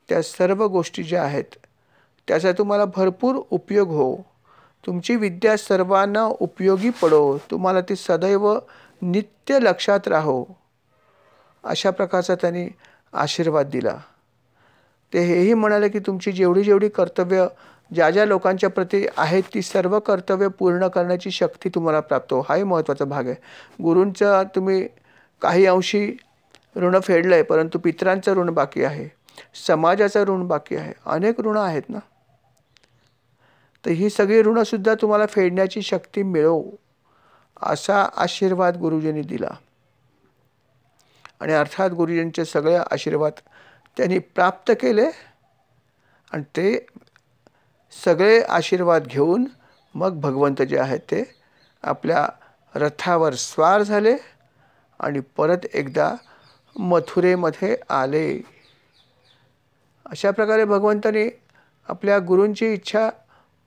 त्या सर्व गोष्टी ज्या आहेत त्याचा तुम्हाला भरपूर उपयोग हो. तुमची विद्या सर्वांना उपयोगी पडो, तुम्हाला ती सदैव नित्य लक्षात राहो, अशा प्रकारचा त्यांनी आशीर्वाद दिला. ते हेही म्हणाले की तुमची जेवढी जेवढी कर्तव्य ज्या ज्या लोकांच्या प्रती आहेत ती सर्व कर्तव्य पूर्ण करण्याची शक्ती तुम्हाला प्राप्त हो. हाही महत्त्वाचा भाग आहे. गुरूंचा तुम्ही काही अंशी ऋण फेडलं आहे, परंतु पितरांचं ऋण बाकी आहे, समाजाचं ऋण बाकी आहे, अनेक ऋणं आहेत ना. तर ही सगळी ऋणंसुद्धा तुम्हाला फेडण्याची शक्ती मिळो, असा आशीर्वाद गुरुजींनी दिला. आणि अर्थात गुरुजींचे सगळे आशीर्वाद त्यांनी प्राप्त केले आणि ते सगळे आशीर्वाद घेऊन मग भगवंत जे आहेत ते आपल्या रथावर स्वार झाले आणि परत एकदा मथुरेमध्ये आले. अशा प्रकारे भगवंताने आपल्या गुरूंची इच्छा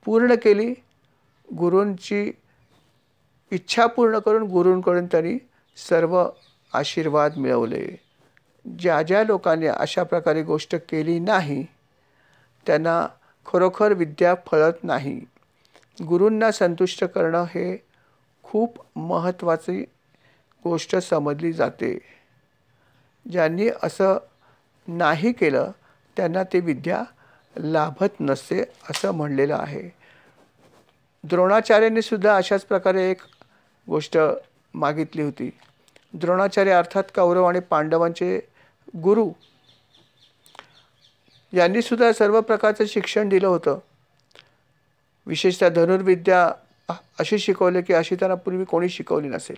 पूर्ण केली. गुरूंची इच्छा पूर्ण करून गुरूंकडून त्यांनी सर्व आशीर्वाद मिळवले. ज्या ज्या लोकांनी अशा प्रकारे गोष्ट केली नाही त्यांना खरोखर विद्या फळत नाही. गुरूंना संतुष्ट करणं हे खूप महत्त्वाची गोष्ट समजली जाते. ज्यांनी असं नाही केलं त्यांना ते विद्या लाभत नसते असं म्हणलेलं आहे. द्रोणाचार्यांनी सुद्धा अशाच प्रकारे एक गोष्ट मागितली होती. द्रोणाचार्य अर्थात कौरव आणि पांडवांचे गुरु यांनी सुद्धा सर्व प्रकारचं शिक्षण दिलं होतं. विशेषतः धनुर्विद्या अशी शिकवले की अशी त्यांना पूर्वी कोणी शिकवली नसेल.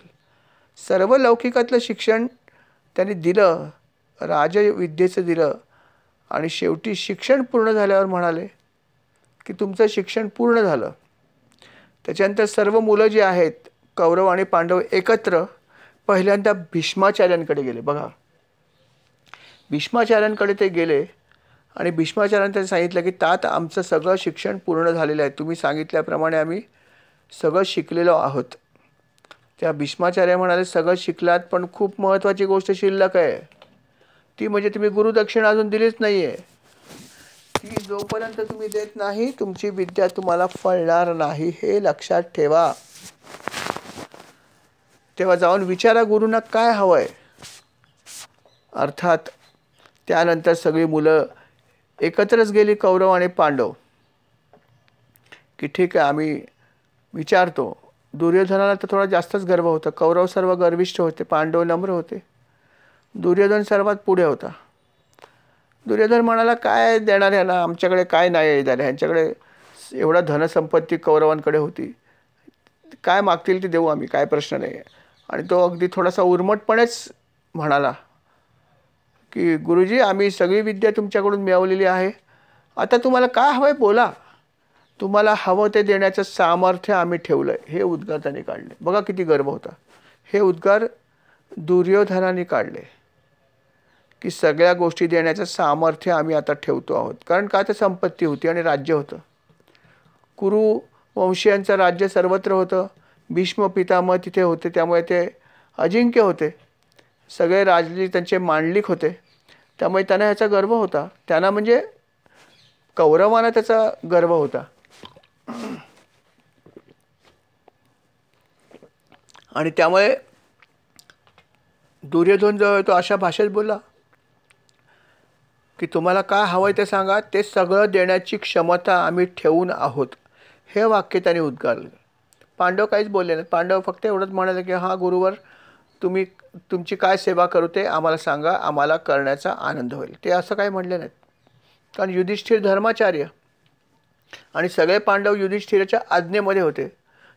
सर्व लौकिकातलं शिक्षण त्यांनी दिलं, राजविद्येचं दिलं आणि शेवटी शिक्षण पूर्ण झाल्यावर म्हणाले की तुमचं शिक्षण पूर्ण झालं. त्याच्यानंतर सर्व मुलं जी आहेत कौरव आणि पांडव एकत्र पहिल्यांदा भीष्माचार्यांकडे गेले. बघा, भीष्माचार्यांकडे ते गेले आणि भीष्माचार्यांनी त्यांनी सांगितलं की तात आमचं सगळं शिक्षण पूर्ण झालेलं आहे, तुम्ही सांगितल्याप्रमाणे आम्ही सगळं शिकलेलो आहोत. त्या भीष्माचार्य म्हणाले सगळं शिकलात पण खूप महत्त्वाची गोष्ट शिल्लक आहे, ती म्हणजे तुम्ही गुरुदक्षिणा अजून दिलीच नाही आहे. ती जोपर्यंत तुम्ही देत नाही तुमची विद्या तुम्हाला फळणार नाही, हे लक्षात ठेवा. तेव्हा जाऊन विचारा गुरूंना काय हवं आहे. अर्थात त्यानंतर सगळी मुलं एकत्रच गेली कौरव आणि पांडव की ठीक आहे आम्ही विचारतो. दुर्योधनाला तर थोडा जास्तच गर्व होता. कौरव सर्व गर्विष्ठ होते, पांडव नम्र होते, दुर्योधन सर्वात पुढे होता. दुर्योधन म्हणाला काय देणार ह्याला, आमच्याकडे काय नाही द्यायला, ह्यांच्याकडे एवढा धनसंपत्ती कौरवांकडे होती, काय मागतील ते देऊ आम्ही, काय प्रश्न नाही. आणि तो अगदी थोडासा उर्मटपणेच म्हणाला की गुरुजी आम्ही सगळी विद्या तुमच्याकडून मिळवलेली आहे, आता तुम्हाला काय हवं आहे बोला, तुम्हाला हवं ते देण्याचं सामर्थ्य आम्ही ठेवलं आहे. हे उद्गार त्याने काढले. बघा किती गर्व होता. हे उद्गार दुर्योधनाने काढले की सगळ्या गोष्टी देण्याचं सामर्थ्य आम्ही आता ठेवतो आहोत. कारण का तर संपत्ती होती आणि राज्य होतं. कुरु वंशीयांचं राज्य सर्वत्र होतं. भीष्म पितामह तिथे होते, त्यामुळे ते अजिंक्य होते. सगळे राजली त्यांचे मांडलिक होते, त्यामुळे त्यांना ह्याचा गर्व होता. त्यांना म्हणजे कौरवांना त्याचा गर्व होता. आणि त्यामुळे दुर्योधन जो तो अशा भाषेत बोलला की तुम्हाला काय हवं आहे ते सांगा, ते सगळं देण्याची क्षमता आम्ही ठेवून आहोत. हे वाक्य त्याने उद्गारलं. पांडव काहीच बोलले नाहीत. पांडव फक्त एवढंच म्हणाले की हा गुरुवर तुम्ही तुमची काय सेवा करू ते आम्हाला सांगा, आम्हाला करण्याचा आनंद होईल. ते असं काही म्हणले नाहीत. कारण युधिष्ठिर धर्माचार्य आणि सगळे पांडव युधिष्ठिराच्या आज्ञेमध्ये होते,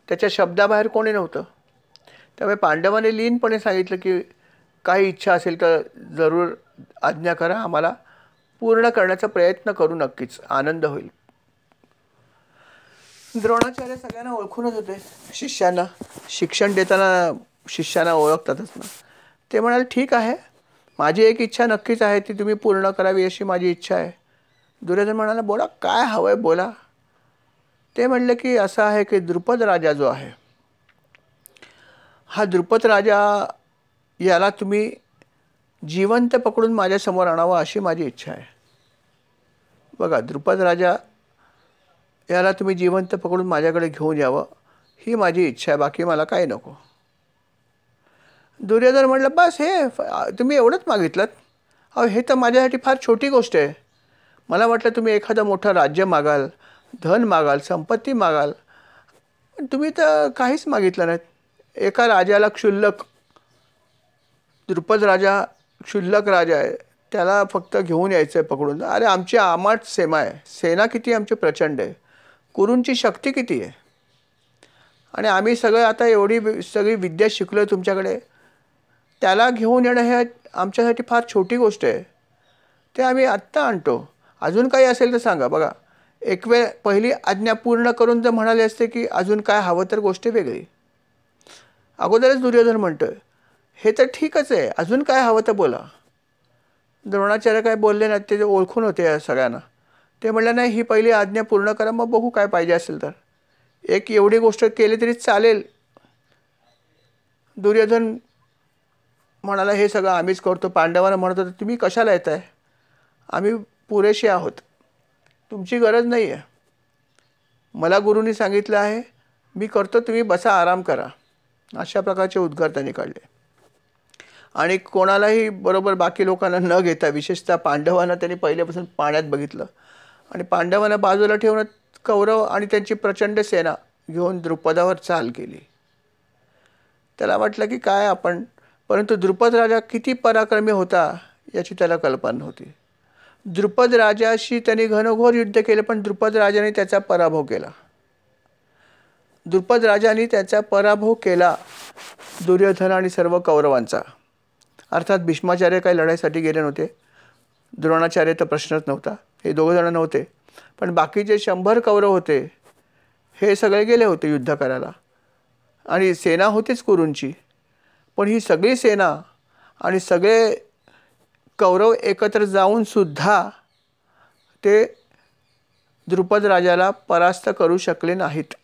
त्याच्या शब्दाबाहेर कोणी नव्हतं. त्यामुळे पांडवांनी लीनपणे सांगितलं की काही इच्छा असेल तर जरूर आज्ञा करा, आम्हाला पूर्ण करण्याचा प्रयत्न करू, नक्कीच आनंद होईल. द्रोणाचार्य सगळ्यांना ओळखूनच होते. शिष्यांना शिक्षण देताना शिष्यांना ओळखतातच ना. ते म्हणाले ठीक आहे, माझी एक इच्छा नक्कीच आहे, ती तुम्ही पूर्ण करावी अशी माझी इच्छा आहे. दुर्योधन म्हणाला बोला काय हवं आहे बोला. ते म्हणले की असं आहे की द्रुपद राजा जो आहे, हा द्रुपद राजा याला तुम्ही जिवंत पकडून माझ्यासमोर आणावा अशी माझी इच्छा आहे. बघा, द्रुपद राजा याला तुम्ही जिवंत पकडून माझ्याकडे घेऊन यावं ही माझी इच्छा आहे, बाकी मला काही नको. दुर्योधन म्हटलं बस हे तुम्ही एवढंच मागितलं, अहो हे तर माझ्यासाठी फार छोटी गोष्ट आहे. मला वाटलं तुम्ही एखादं मोठं राज्य मागाल, धन मागाल, संपत्ती मागाल, तुम्ही तर काहीच मागितलं नाहीत. एका राजाला क्षुल्लक, द्रुपद राजा क्षुल्लक राजा आहे, त्याला फक्त घेऊन यायचं आहे पकडून. अरे आमची आमाट सेना आहे, सेना किती आमची प्रचंड आहे, कुरूंची शक्ती किती आहे, आणि आम्ही सगळं आता एवढी सगळी विद्या शिकलो आहे तुमच्याकडे, त्याला घेऊन येणं हे आमच्यासाठी फार छोटी गोष्ट आहे, ते आम्ही आत्ता आणतो. अजून काही असेल तर सांगा. बघा, एक वेळ पहिली आज्ञा पूर्ण करून जर म्हणाले असते की अजून काय हवं तर गोष्ट वेगळी. अगोदरच दुर्योधन म्हणतोय हे तर ठीकच आहे, अजून काय हवं तर बोला. द्रोणाचार्य काय बोलले नाहीत, ते ओळखून होते या सगळ्यांना. ते म्हणलं नाही, ही पहिली आज्ञा पूर्ण करा, मग बघू काय पाहिजे असेल तर. एक एवढी गोष्ट केली तरी चालेल. दुर्योधन म्हणाला हे सगळं आम्हीच करतो. पांडवांना म्हणत होतं तुम्ही कशाला येत आहे, आम्ही पुरेसे आहोत, तुमची गरज नाही आहे. मला गुरुनी सांगितलं आहे, मी करतो, तुम्ही बसा आराम करा. अशा प्रकारचे उद्गार त्यांनी काढले. आणि कोणालाही बरोबर बाकी लोकांना न घेता विशेषतः पांडवांना त्यांनी पहिल्यापासून पाण्यात बघितलं. आणि पांडवांना बाजूला ठेवून कौरव आणि त्यांची प्रचंड सेना घेऊन द्रुपदावर चाल केली. त्याला वाटलं की काय आपण, परंतु द्रुपद राजा किती पराक्रमी होता याची त्याला कल्पना नव्हती. द्रुपद राजाशी त्यांनी घनघोर युद्ध केले, पण द्रुपद राजाने त्याचा पराभव केला. द्रुपद राजाने त्याचा पराभव केला दुर्योधन आणि सर्व कौरवांचा. अर्थात भीष्माचार्य काही लढाईसाठी गेले नव्हते, द्रोणाचार्य तर प्रश्नच नव्हता, हे दोघंजण नव्हते. पण बाकीचे 100 कौरव होते, हे सगळे गेले होते युद्ध करायला. आणि सेना होतीच कुरूंची, पण ही सगळी सेना आणि सगळे कौरव एकत्र जाऊन सुद्धा ते द्रुपद राजाला परास्त करू शकले नाहीत.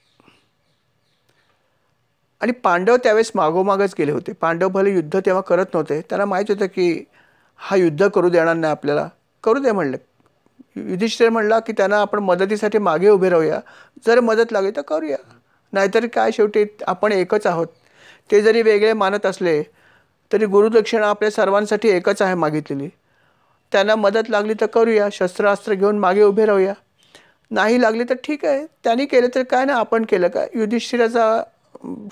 आणि पांडव त्यावेळेस मागोमागच गेले होते. पांडव भले युद्ध तेव्हा करत नव्हते, त्यांना माहीत होतं की हा युद्ध करू देणार नाही आपल्याला. करू दे म्हणलं. युधिष्ठिर म्हणला की त्यांना आपण मदतीसाठी मागे उभे राहूया, जर मदत लागली तर करूया, नाहीतर काय, शेवटी आपण एकच आहोत. ते जरी वेगळे मानत असले तरी गुरुदक्षिणा आपल्या सर्वांसाठी एकच आहे मागितलेली. त्यांना मदत लागली तर करूया, शस्त्रास्त्र घेऊन मागे उभे राहूया, नाही लागली तर ठीक आहे, त्यांनी केलं तर काय ना, आपण केलं काय. युधिष्ठिराचा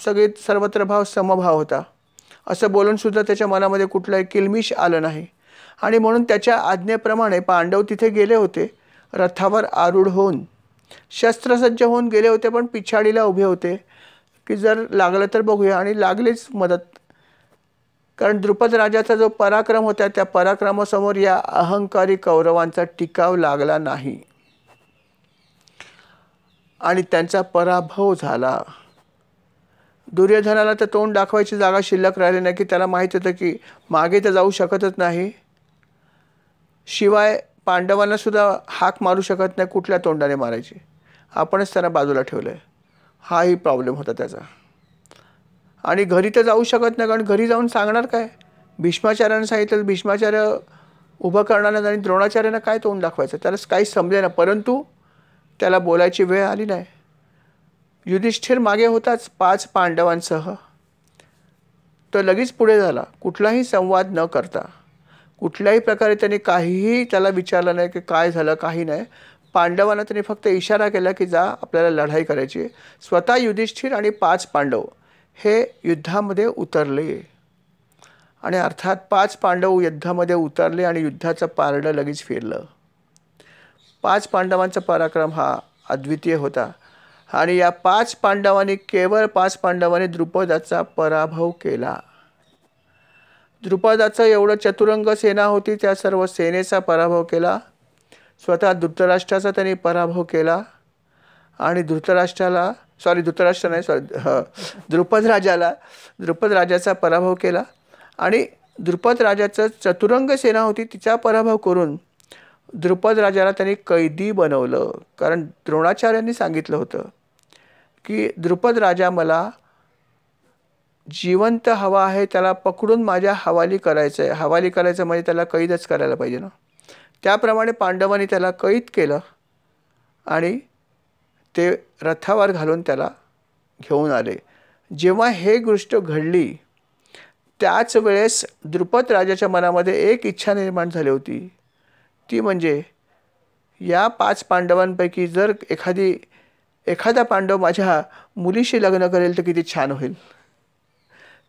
सगळे सर्वत्र भाव समभाव होता. असं बोलून सुद्धा त्याच्या मनामध्ये कुठलंही किलमिश आलं नाही. आणि म्हणून त्याच्या आज्ञेप्रमाणे पांडव तिथे गेले होते, रथावर आरूढ होऊन शस्त्रसज्ज होऊन गेले होते, पण पिछाडीला उभे होते की जर लागलं तर बघूया. आणि लागलीच मदत, कारण द्रुपद राजाचा जो पराक्रम होता त्या पराक्रमासमोर या अहंकारी कौरवांचा टिकाव लागला नाही आणि त्यांचा पराभव झाला. दुर्योधनाला तर तोंड दाखवायची जागा शिल्लक राहिली नाही, की त्याला माहीत होतं की मागे तर जाऊ शकतच नाही, शिवाय पांडवांना सुद्धा हाक मारू शकत नाही, कुठल्या तोंडाने मारायची. आपणच त्यांना बाजूला ठेवलं आहे, हाही प्रॉब्लेम होता त्याचा. आणि घरी तर जाऊ शकत नाही, कारण घरी जाऊन सांगणार काय. भीष्माचार्यानं सांगितलं, भीष्माचार्य उभं करणार आणि द्रोणाचार्यांना काय तोंड दाखवायचं, त्याला काहीच समजे ना. परंतु त्याला बोलायची वेळ आली नाही. युधिष्ठिर मागे होताच 5 पांडवांसह, तो लगेच पुढे झाला, कुठलाही संवाद न करता. कुठल्याही प्रकारे त्याने काहीही त्याला विचारलं नाही की काय झालं, काही नाही. पांडवांना त्याने फक्त इशारा केला की जा, आपल्याला लढाई करायची. स्वतः युधिष्ठिर आणि 5 पांडव हे युद्धामध्ये उतरले. आणि अर्थात 5 पांडव युद्धामध्ये उतरले आणि युद्धाचं पारडं लगेच फिरलं. 5 पांडवांचा पराक्रम हा अद्वितीय होता. आणि या 5 पांडवांनी, केवळ 5 पांडवांनी द्रुपदाचा पराभव केला. द्रुपदाचं एवढं चतुरंग सेना होती, त्या सर्व सेनेचा पराभव केला. स्वतः धृतराष्ट्राचा त्यांनी पराभव केला. आणि द्रुपद राजाचा पराभव केला. आणि द्रुपद राजाचं चतुरंग सेना होती, तिचा पराभव करून द्रुपद राजाला त्यांनी कैदी बनवलं. कारण द्रोणाचार्यांनी सांगितलं होतं की द्रुपद राजा मला जिवंत हवा आहे, त्याला पकडून माझ्या हवाली करायचं आहे. हवाली करायचं म्हणजे त्याला कैदच करायला पाहिजे ना. त्याप्रमाणे पांडवांनी त्याला कैद केलं आणि ते रथावर घालून त्याला घेऊन आले. जेव्हा हे गोष्ट घडली त्याच वेळेस द्रुपद राजाच्या मनामध्ये एक इच्छा निर्माण झाली होती, ती म्हणजे या 5 पांडवांपैकी जर एखादा पांडव माझ्या मुलीशी लग्न करेल तर किती छान होईल.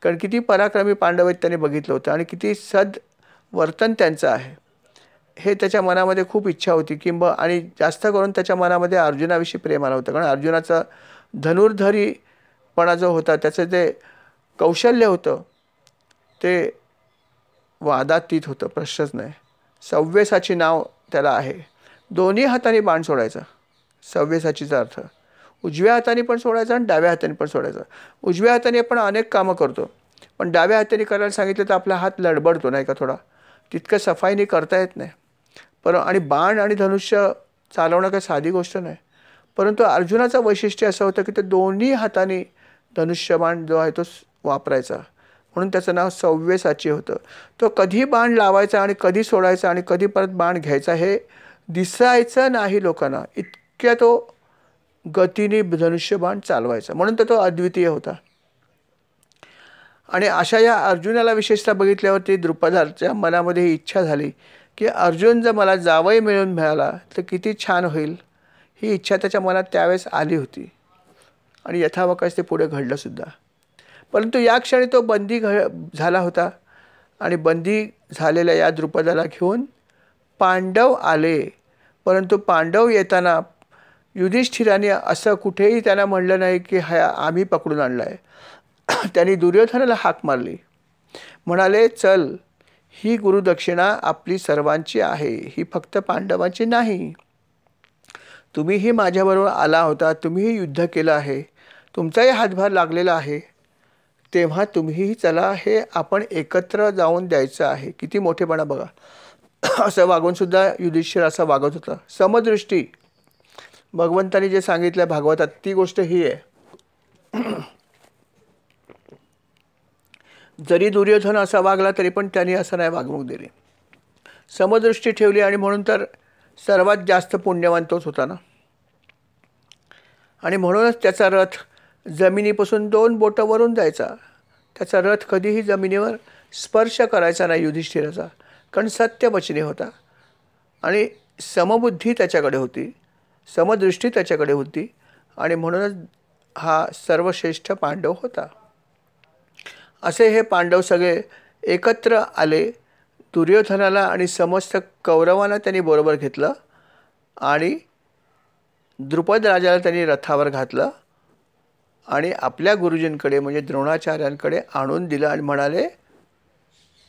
कारण किती पराक्रमी पांडव आहेत त्याने बघितलं होतं आणि किती वर्तन त्यांचं आहे, हे त्याच्या मनामध्ये खूप इच्छा होती. आणि जास्त करून त्याच्या मनामध्ये अर्जुनाविषयी प्रेम आलं होतं. कारण अर्जुनाचा धनुर्धरीपणा जो होता, त्याचं ते कौशल्य होतं, ते वादातीत होतं, प्रश्नच नाही. सव्यसाची नाव त्याला आहे, दोन्ही हाताने बाण सोडायचा. सव्यसाचीचा अर्थ उजव्या हाताने पण सोडायचा आणि डाव्या हाताने पण सोडायचा. उजव्या हाताने आपण अनेक कामं करतो, पण डाव्या हाताने करायला सांगितलं तर आपला हात लडबडतो नाही का थोडा, तितकं सफाईने करता येत नाही. आणि बाण आणि धनुष्य चालवणं काही साधी गोष्ट नाही. परंतु अर्जुनाचं वैशिष्ट्य असं होतं की ते दोन्ही हाताने धनुष्यबाण जो आहे तो वापरायचा, म्हणून त्याचं नाव सव्यसाची होतं. तो कधी बाण लावायचा आणि कधी सोडायचा आणि कधी परत बाण घ्यायचा हे दिसायचं नाही लोकांना, इतक्या तो गतीने धनुष्यबाण चालवायचा, म्हणून तर तो अद्वितीय होता. आणि अशा या अर्जुनाला विशेषतः बघितल्यावरती द्रुपदाच्या मनामध्ये ही इच्छा झाली की अर्जुन जर मला जावई मिळून मिळाला तर किती छान होईल, ही इच्छा त्याच्या मनात त्यावेळेस आली होती. आणि यथावकाश ते पुढे घडलंसुद्धा. परंतु या क्षणी तो बंदी झाला होता आणि बंदी झालेल्या या द्रुपदाला घेऊन पांडव आले. परंतु पांडव येताना युधिष्ठिराने असं कुठेही त्यांना म्हणलं नाही की हा आम्ही पकडून आणला आहे. त्यांनी दुर्योधनाला हाक मारली, म्हणाले चल, ही गुरुदक्षिणा आपली सर्वांची आहे, ही फक्त पांडवांची नाही. तुम्हीही माझ्याबरोबर आला होता, तुम्हीही युद्ध केलं आहे, तुमचाही हातभार लागलेला आहे, तेव्हा तुम्हीही चला, हे आपण एकत्र जाऊन द्यायचं आहे. किती मोठेपणा बघा. असं वागूनसुद्धा युधिष्ठिर असं वागत होता. समदृष्टी भगवंतांनी जे सांगितलं भागवतात ती गोष्ट ही आहे. जरी दुर्योधन असा वागला तरी पण त्यांनी असं नाही वागणूक दिली, समदृष्टी ठेवली, आणि म्हणून तर सर्वात जास्त पुण्यवान तोच होता ना. आणि म्हणूनच त्याचा रथ जमिनीपासून 2 बोटं वरून जायचा. त्याचा रथ कधीही जमिनीवर स्पर्श करायचा नाही युधिष्ठिराचा, कारण सत्यवचनी होता आणि समबुद्धी त्याच्याकडे होती, समदृष्टी त्याच्याकडे होती, आणि म्हणूनच हा सर्वश्रेष्ठ पांडव होता. असे हे पांडव सगळे एकत्र आले. दुर्योधनाला आणि समस्त कौरवांना त्यांनी बरोबर घेतलं आणि द्रुपद राजाला त्यांनी रथावर घातलं आणि आपल्या गुरुजींकडे म्हणजे द्रोणाचार्यांकडे आणून दिलं आणि म्हणाले,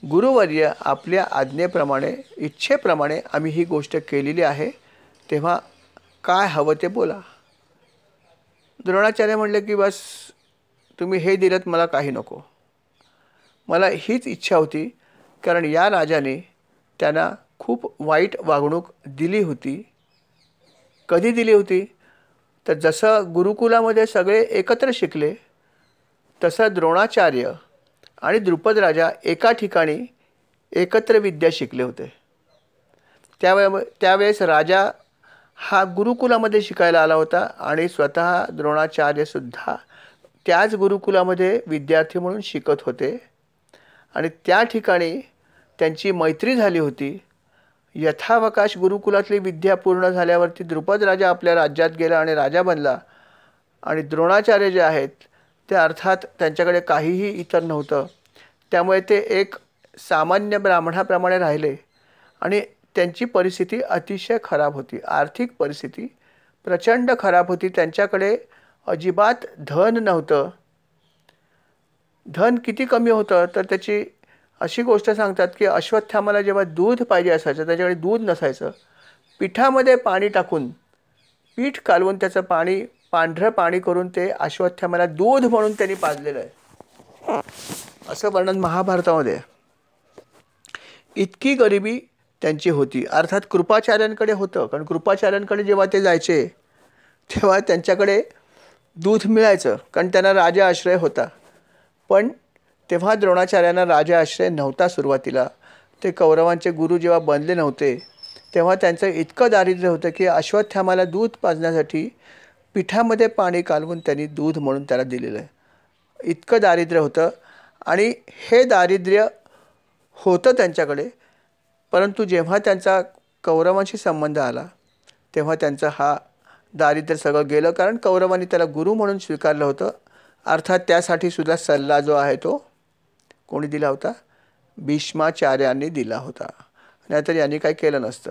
गुरुवर्य, आपल्या आज्ञेप्रमाणे इच्छेप्रमाणे आम्ही ही गोष्ट केलेली आहे, तेव्हा काय हवं ते बोला. द्रोणाचार्य म्हणले की बस तुम्ही हे दिलंत, मला काही नको, मला हीच इच्छा होती, कारण या राजाने त्यांना खूप वाईट वागणूक दिली होती. कधी दिली होती तर जसं गुरुकुलामध्ये सगळे एकत्र शिकले तसं द्रोणाचार्य आणि द्रुपद राजा एका ठिकाणी एकत्र विद्या शिकले होते. त्यावेळेस राजा हा गुरुकुलामध्ये शिकायला आला होता आणि स्वतः द्रोणाचार्यसुद्धा त्याच गुरुकुलामध्ये विद्यार्थी म्हणून शिकत होते आणि त्या ठिकाणी त्यांची मैत्री झाली होती. यथावकाश गुरुकुलातली विद्या पूर्ण झाल्यावरती द्रुपद राजा आपल्या राज्यात गेला आणि राजा बनला आणि द्रोणाचार्य जे आहेत ते अर्थात त्यांच्याकडे काहीही इतर नव्हतं, त्यामुळे ते एक सामान्य ब्राह्मणाप्रमाणे राहिले आणि त्यांची परिस्थिती अतिशय खराब होती. आर्थिक परिस्थिती प्रचंड खराब होती. त्यांच्याकडे अजिबात धन नव्हतं. धन किती कमी होतं तर त्याची अशी गोष्ट सांगतात की अश्वत्थामाला जेव्हा दूध पाहिजे असायचं त्याच्याकडे दूध नसायचं. पिठामध्ये पाणी टाकून पीठ कालवून त्याचं पाणी पांढरं पाणी करून ते अश्वत्थामाला दूध म्हणून त्यांनी पाजलेलं आहे, असं वर्णन महाभारतामध्ये. इतकी गरिबी त्यांची होती. अर्थात कृपाचार्यांकडे होतं, कारण कृपाचार्यांकडे जेव्हा ते जायचे तेव्हा त्यांच्याकडे दूध मिळायचं, कारण त्यांना राजा आश्रय होता. पण तेव्हा द्रोणाचार्यांना राजा आश्रय नव्हता सुरुवातीला. ते कौरवांचे गुरु जेव्हा बनले नव्हते तेव्हा त्यांचं इतकं दारिद्र्य होतं की अश्वत्थामाला दूध पाजण्यासाठी पिठामध्ये पाणी कालवून त्यांनी दूध म्हणून त्याला दिलेलं आहे. इतकं दारिद्र्य होतं आणि हे दारिद्र्य होतं त्यांच्याकडे. परंतु जेव्हा त्यांचा कौरवांशी संबंध आला तेव्हा त्यांचं हा दारिद्र्य सगळं गेलं, कारण कौरवांनी त्याला गुरु म्हणून स्वीकारलं होतं. अर्थात त्यासाठी सुद्धा सल्ला जो आहे तो कोणी दिला होता? भीष्माचार्यांनी दिला होता, नाहीतर यांनी काही केलं नसतं.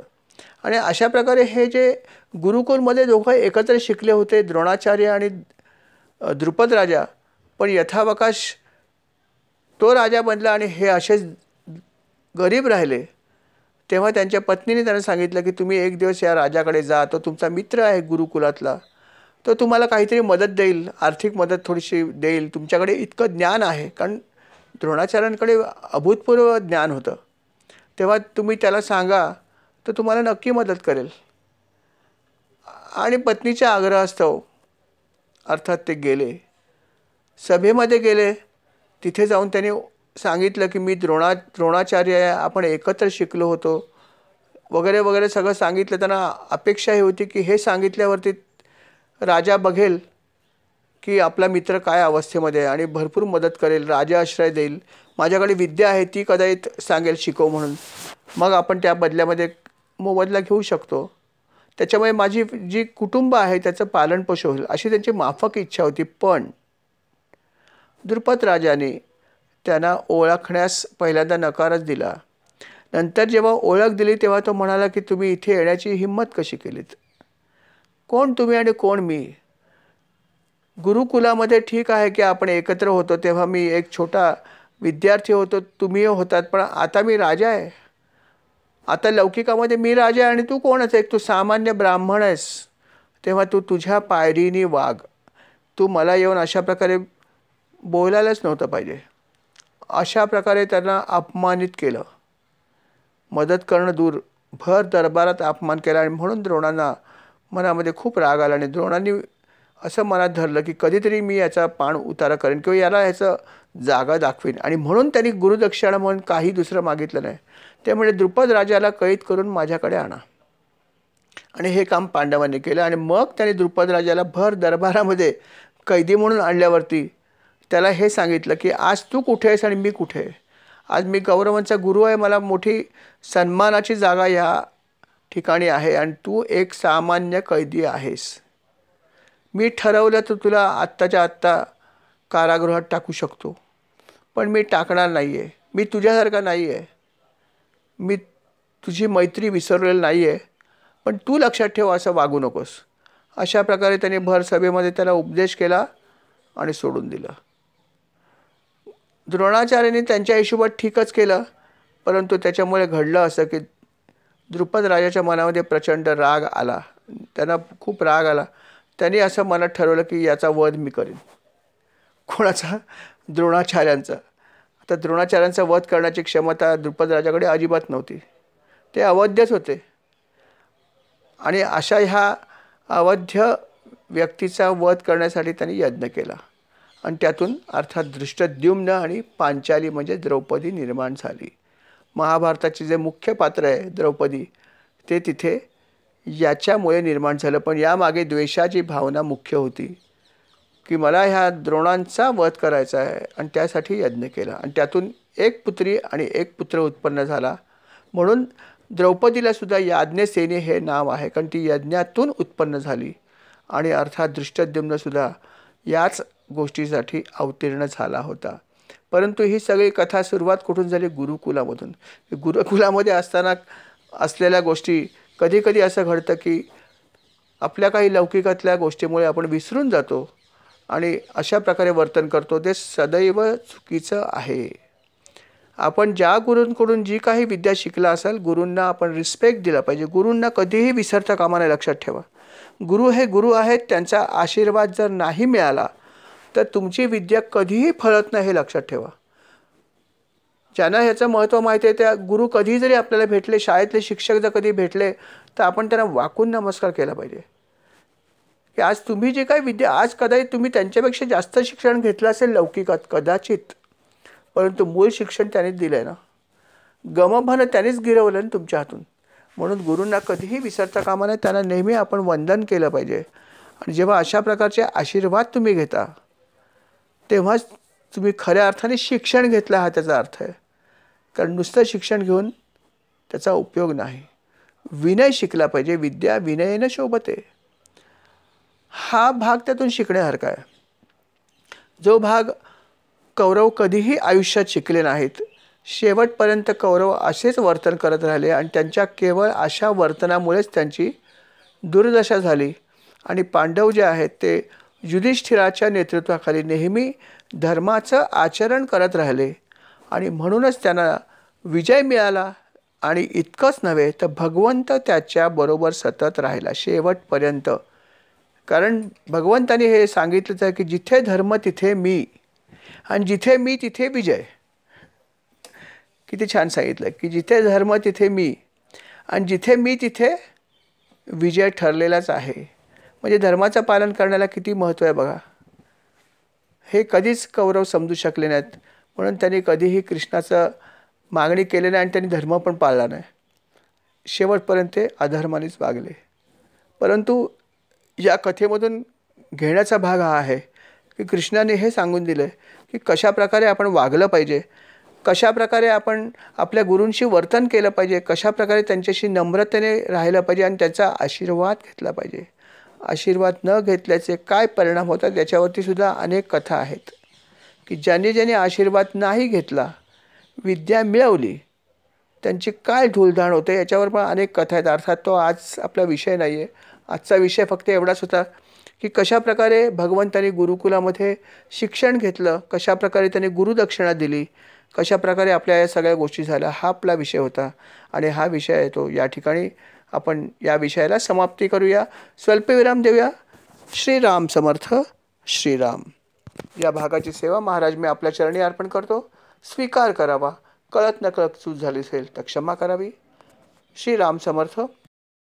आणि अशा प्रकारे हे जे गुरुकुलमध्ये दोघं एकत्र शिकले होते, द्रोणाचार्य आणि द्रुपद राजा, पण यथावकाश तो राजा बनला आणि हे असेच गरीब राहिले. तेव्हा त्यांच्या पत्नीने त्यांना सांगितलं की तुम्ही एक दिवस या राजाकडे जा, तो तुमचा मित्र आहे गुरुकुलातला, तो तुम्हाला काहीतरी मदत देईल, आर्थिक मदत थोडीशी देईल, तुमच्याकडे इतकं ज्ञान आहे. कारण द्रोणाचार्यांकडे अभूतपूर्व ज्ञान होतं. तेव्हा तुम्ही त्याला सांगा, तो तुम्हाला नक्की मदत करेल. आणि पत्नीच्या आग्रहास्तव अर्थात ते गेले, सभेमध्ये गेले. तिथे जाऊन त्यांनी सांगितलं की मी द्रोणाचार्य आहे, आपण एकत्र शिकलो होतो वगैरे वगैरे सगळं सांगितलं. त्यांना अपेक्षा ही होती की हे सांगितल्यावरती राजा बघेल की आपला मित्र काय अवस्थेमध्ये आहे आणि भरपूर मदत करेल, राजा आश्रय देईल, माझ्याकडे विद्या आहे ती कदाचित सांगेल शिकव म्हणून, मग आपण त्या बदल्यामध्ये मोबदला घेऊ शकतो, त्याच्यामुळे माझी जी कुटुंब आहे त्याचं पालनपोषण होईल, अशी त्यांची माफक इच्छा होती. पण द्रुपद राजाने त्यांना ओळखण्यास पहिल्यांदा नकारच दिला. नंतर जेव्हा ओळख दिली तेव्हा तो म्हणाला की तुम्ही इथे येण्याची हिंमत कशी केलीत, कोण तुम्ही आणि कोण मी. गुरुकुलामध्ये ठीक आहे की आपण एकत्र होतो, तेव्हा मी एक छोटा विद्यार्थी होतो, तुम्ही होतात, पण आता मी राजा आहे. आता लौकिकामध्ये मी राजा आहे आणि तू कोणच आहे, तू सामान्य ब्राह्मण आहेस. तेव्हा तू तुझ्या पायरीने वाग, तू मला येऊन अशा प्रकारे बोलायलाच नव्हतं पाहिजे. अशा प्रकारे त्यांना अपमानित केलं. मदत करणं दूर, भर दरबारात अपमान केला. आणि म्हणून द्रोणांना मनामध्ये खूप राग आला आणि द्रोणांनी असं मनात धरलं की कधीतरी मी याचा पाण उतारा करेन किंवा याला ह्याचं जागा दाखवीन. आणि म्हणून त्यांनी गुरुदक्षिणा म्हणून काही दुसरं मागितलं नाही. ते म्हणजे द्रुपद राजाला कैद करून माझ्याकडे आणा. आणि हे काम पांडवांनी केलं. आणि मग त्यांनी द्रुपद राजाला भर दरबारामध्ये कैदी म्हणून आणल्यावरती त्याला हे सांगितलं की आज तू कुठे आहेस आणि मी कुठे आहे. आज मी कौरवांचा गुरु आहे, मला मोठी सन्मानाची जागा या ठिकाणी आहे आणि तू एक सामान्य कैदी आहेस. मी ठरवलं तर तुला आत्ताच्या आत्ता कारागृहात टाकू शकतो, पण मी टाकणार नाही आहे. मी तुझ्यासारखा नाही आहे, मी तुझी मैत्री विसरलेली नाही आहे, पण तू लक्षात ठेव असं वागू नकोस. अशा प्रकारे त्याने भर सभेमध्ये त्याला उपदेश केला आणि सोडून दिलं. द्रोणाचार्यांनी त्यांच्या हिशोबात ठीकच केलं, परंतु त्याच्यामुळे घडलं असं की द्रुपद राजाच्या मनामध्ये प्रचंड राग आला. त्यांना खूप राग आला. त्यांनी असं मनात ठरवलं की याचा वध मी करेन. कोणाचा? द्रोणाचार्यांचा. आता द्रोणाचार्यांचा वध करण्याची क्षमता द्रुपद राजाकडे अजिबात नव्हती, ते अवध्यच होते. आणि अशा ह्या अवध्य व्यक्तीचा वध करण्यासाठी त्यांनी यज्ञ केला. आणि त्यातून अर्थात धृष्टद्युम्न आणि पांचाली म्हणजे द्रौपदी निर्माण झाली. महाभारताचे जे मुख्य पात्र आहे द्रौपदी, ते तिथे याच्यामुळे निर्माण झालं. पण यामागे द्वेषाची भावना मुख्य होती की मला ह्या द्रोणांचा वध करायचा आहे आणि त्यासाठी यज्ञ केला. आणि त्यातून एक पुत्री आणि एक पुत्र उत्पन्न झाला. म्हणून द्रौपदीला सुद्धा याज्ञसेनी हे नाव आहे, कारण ती यज्ञातून उत्पन्न झाली. आणि अर्थात धृष्टद्युम्नसुद्धा याच गोष्टीसाठी अवतीर्ण झाला होता. परंतु ही सगळी कथा सुरुवात कुठून झाली? गुरुकुलामधून. गुरुकुलामध्ये असताना असलेल्या गोष्टी, कधी कधी असं घडतं की आपल्या काही लौकिकातल्या गोष्टीमुळे आपण विसरून जातो आणि अशा प्रकारे वर्तन करतो. ते सदैव चुकीचं आहे. आपण ज्या गुरूंकडून जी काही विद्या शिकला असाल, गुरूंना आपण रिस्पेक्ट दिला पाहिजे. गुरूंना कधीही विसरता कामा नये, लक्षात ठेवा. गुरु हे गुरु आहेत, त्यांचा आशीर्वाद जर नाही मिळाला तर तुमची विद्या कधीही फळत नाही, हे लक्षात ठेवा. ज्यांना ह्याचं महत्त्व माहिती आहे त्या गुरु कधी जरी आपल्याला भेटले, शाळेतले शिक्षक जर कधी भेटले तर आपण त्यांना वाकून नमस्कार केला पाहिजे की आज तुम्ही जे काही विद्या, आज कदाचित तुम्ही त्यांच्यापेक्षा जास्त शिक्षण घेतलं असेल लौकिकात कदाचित, परंतु मूळ शिक्षण त्यांनीच दिलं आहे ना. गमभानं त्यांनीच गिरवलं ना तुमच्या हातून. म्हणून गुरूंना कधीही विसरता कामा नये, त्यांना नेहमी आपण वंदन केलं पाहिजे. आणि जेव्हा अशा प्रकारचे आशीर्वाद तुम्ही घेता तेव्हाच तुम्ही खऱ्या अर्थाने शिक्षण घेतलं हा त्याचा अर्थ आहे. कारण नुसतं शिक्षण घेऊन त्याचा उपयोग नाही. विनय शिकला पाहिजे. विद्या विनयेनं शोभते, हा भाग त्यातून शिकण्यासारखा आहे. जो भाग कौरव कधीही आयुष्यात शिकले नाहीत. शेवटपर्यंत कौरव असेच वर्तन करत राहिले आणि त्यांच्या केवळ अशा वर्तनामुळेच त्यांची दुर्दशा झाली. आणि पांडव जे आहेत ते युधिष्ठिराच्या नेतृत्वाखाली नेहमी धर्माचं आचरण करत राहिले आणि म्हणूनच त्यांना विजय मिळाला आणि इतकंच नव्हे तर भगवंत त्याच्याबरोबर सतत राहिला शेवटपर्यंत. कारण भगवंताने हे सांगितलंच आहे की जिथे धर्म तिथे मी, आणि जिथे मी तिथे विजय. किती छान सांगितलं की जिथे धर्म तिथे मी, आणि जिथे मी तिथे विजय ठरलेलाच आहे. म्हणजे धर्माचं पालन करण्याला किती महत्त्व आहे बघा. हे कधीच कौरव समजू शकले नाहीत, म्हणून त्यांनी कधीही कृष्णाचं मागणी केली नाही आणि त्यांनी धर्म पण पाळला नाही. शेवटपर्यंत ते अधर्मानेच वागले. परंतु या कथेमधून घेण्याचा भाग हा आहे की कृष्णाने हे सांगून दिलं की कशाप्रकारे आपण वागलं पाहिजे, कशाप्रकारे आपण आपल्या गुरूंशी वर्तन केलं पाहिजे, कशाप्रकारे त्यांच्याशी नम्रतेने राहिलं पाहिजे आणि त्याचा आशीर्वाद घेतला पाहिजे. आशीर्वाद न घेतल्याचे काय परिणाम होतात याच्यावरती सुद्धा अनेक कथा आहेत की ज्यांनी ज्यांनी आशीर्वाद नाही घेतला, विद्या मिळवली, त्यांची काय धूळधाण होते याच्यावर पण अनेक कथा आहेत. अर्थात तो आज आपला विषय नाही आहे. आजचा विषय फक्त एवढाच होता की कशाप्रकारे भगवंतांनी गुरुकुलामध्ये शिक्षण घेतलं, कशाप्रकारे त्यांनी गुरुदक्षिणा दिली, कशाप्रकारे आपल्या या सगळ्या गोष्टी झाल्या, हा आपला विषय होता. आणि हा विषय आहे तो या ठिकाणी आपण या विषयाला समाप्ती करूया, स्वल्पविराम देऊया. श्रीराम समर्थ. श्रीराम. या भागाची सेवा महाराज मी आपल्या चरणी अर्पण करतो. स्वीकार करावा. कळत नकळत चूक झाली असेल तर क्षमा करावी. श्रीराम समर्थ.